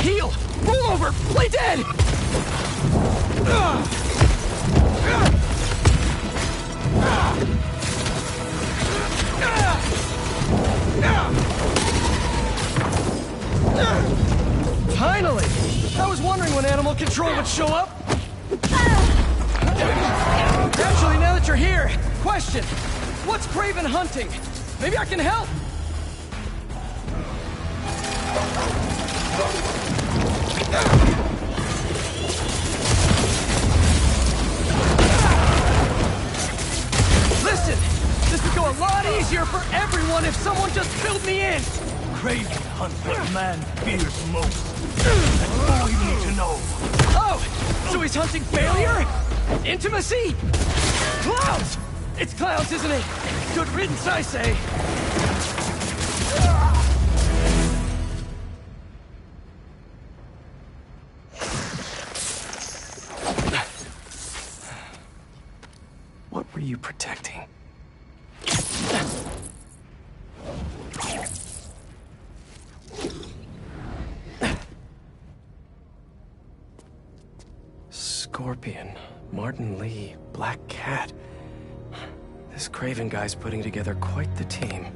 Heal! Roll over! Play dead! Finally! I was wondering when Animal Control would show up. Actually, now that you're here, question. What's Kraven hunting? Maybe I can help. Listen, this would go a lot easier for everyone if someone just filled me in.
Kraven hunts what man fears most. That's all you need to know.
Oh, so he's hunting failure? Intimacy? Clowns! It's clowns, isn't it? Good riddance, I say. What were you protecting? Scorpion, Martin Lee, Black Cat. This Kraven guy's putting together quite the team.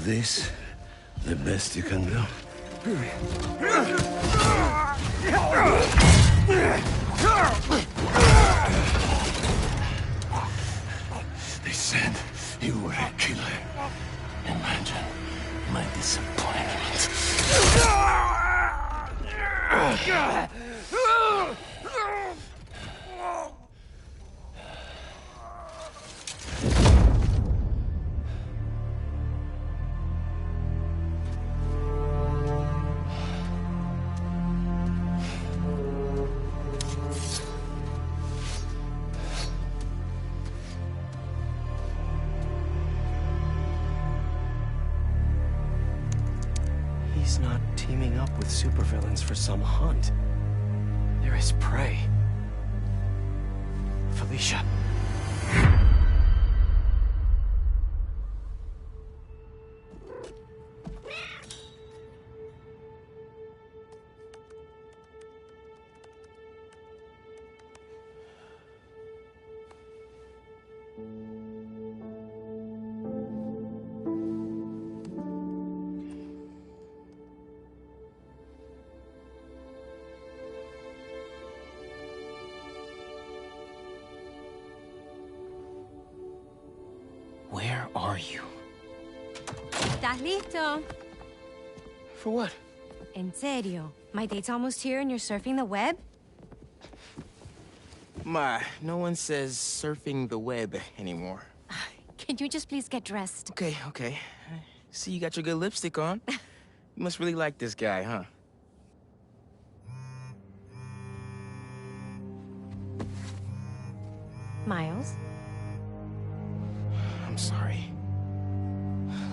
this the best you can do? They said you were a killer. Imagine my disappointment.
He's not teaming up with supervillains for some hunt. They're his prey. Felicia. Where are you?
¿Estás listo?
For what?
En serio? My date's almost here and you're surfing the web?
Ma, no one says surfing the web anymore.
Can you just please get dressed?
Okay. See, you got your good lipstick on. You must really like this guy, huh?
Miles?
I'm sorry.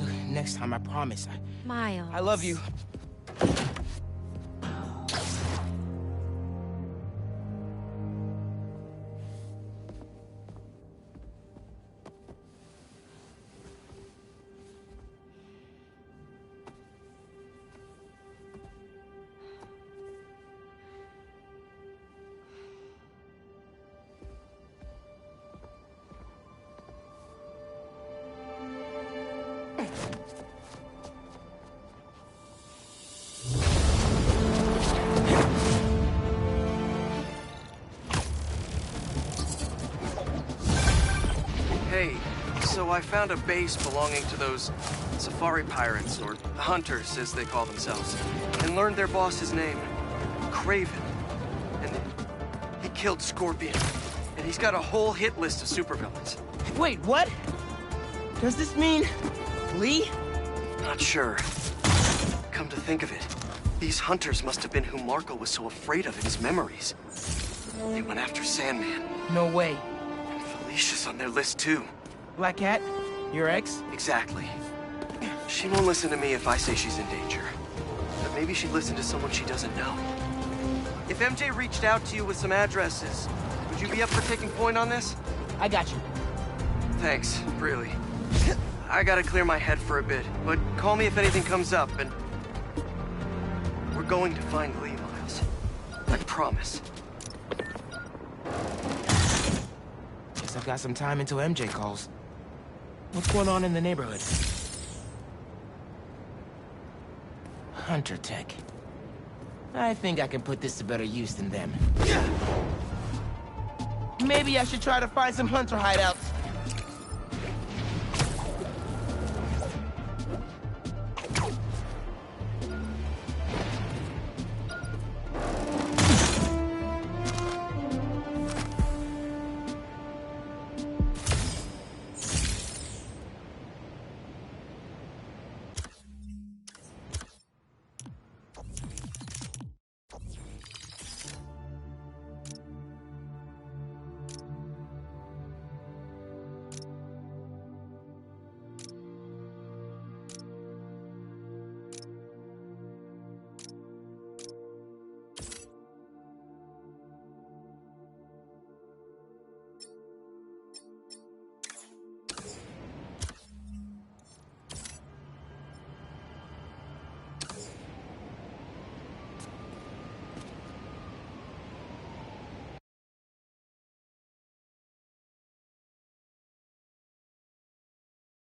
Look, next time, I promise.
Miles.
I love you.
Hey, so I found a base belonging to those safari pirates, or hunters as they call themselves, and learned their boss's name, Kraven. And he killed Scorpion. And he's got a whole hit list of supervillains.
Wait, what? Does this mean Lee?
Not sure. Come to think of it, these hunters must have been who Marco was so afraid of in his memories. They went after Sandman.
No way.
Felicia's on their list too.
Black Cat? Your ex?
Exactly. She won't listen to me if I say she's in danger. But maybe she'd listen to someone she doesn't know. If MJ reached out to you with some addresses, would you be up for taking point on this?
I got you.
Thanks, really. I gotta clear my head for a bit, but call me if anything comes up, and... we're going to find Lee, Miles. I promise.
Guess I've got some time until MJ calls. What's going on in the neighborhood? Hunter Tech. I think I can put this to better use than them. Maybe I should try to find some hunter hideouts.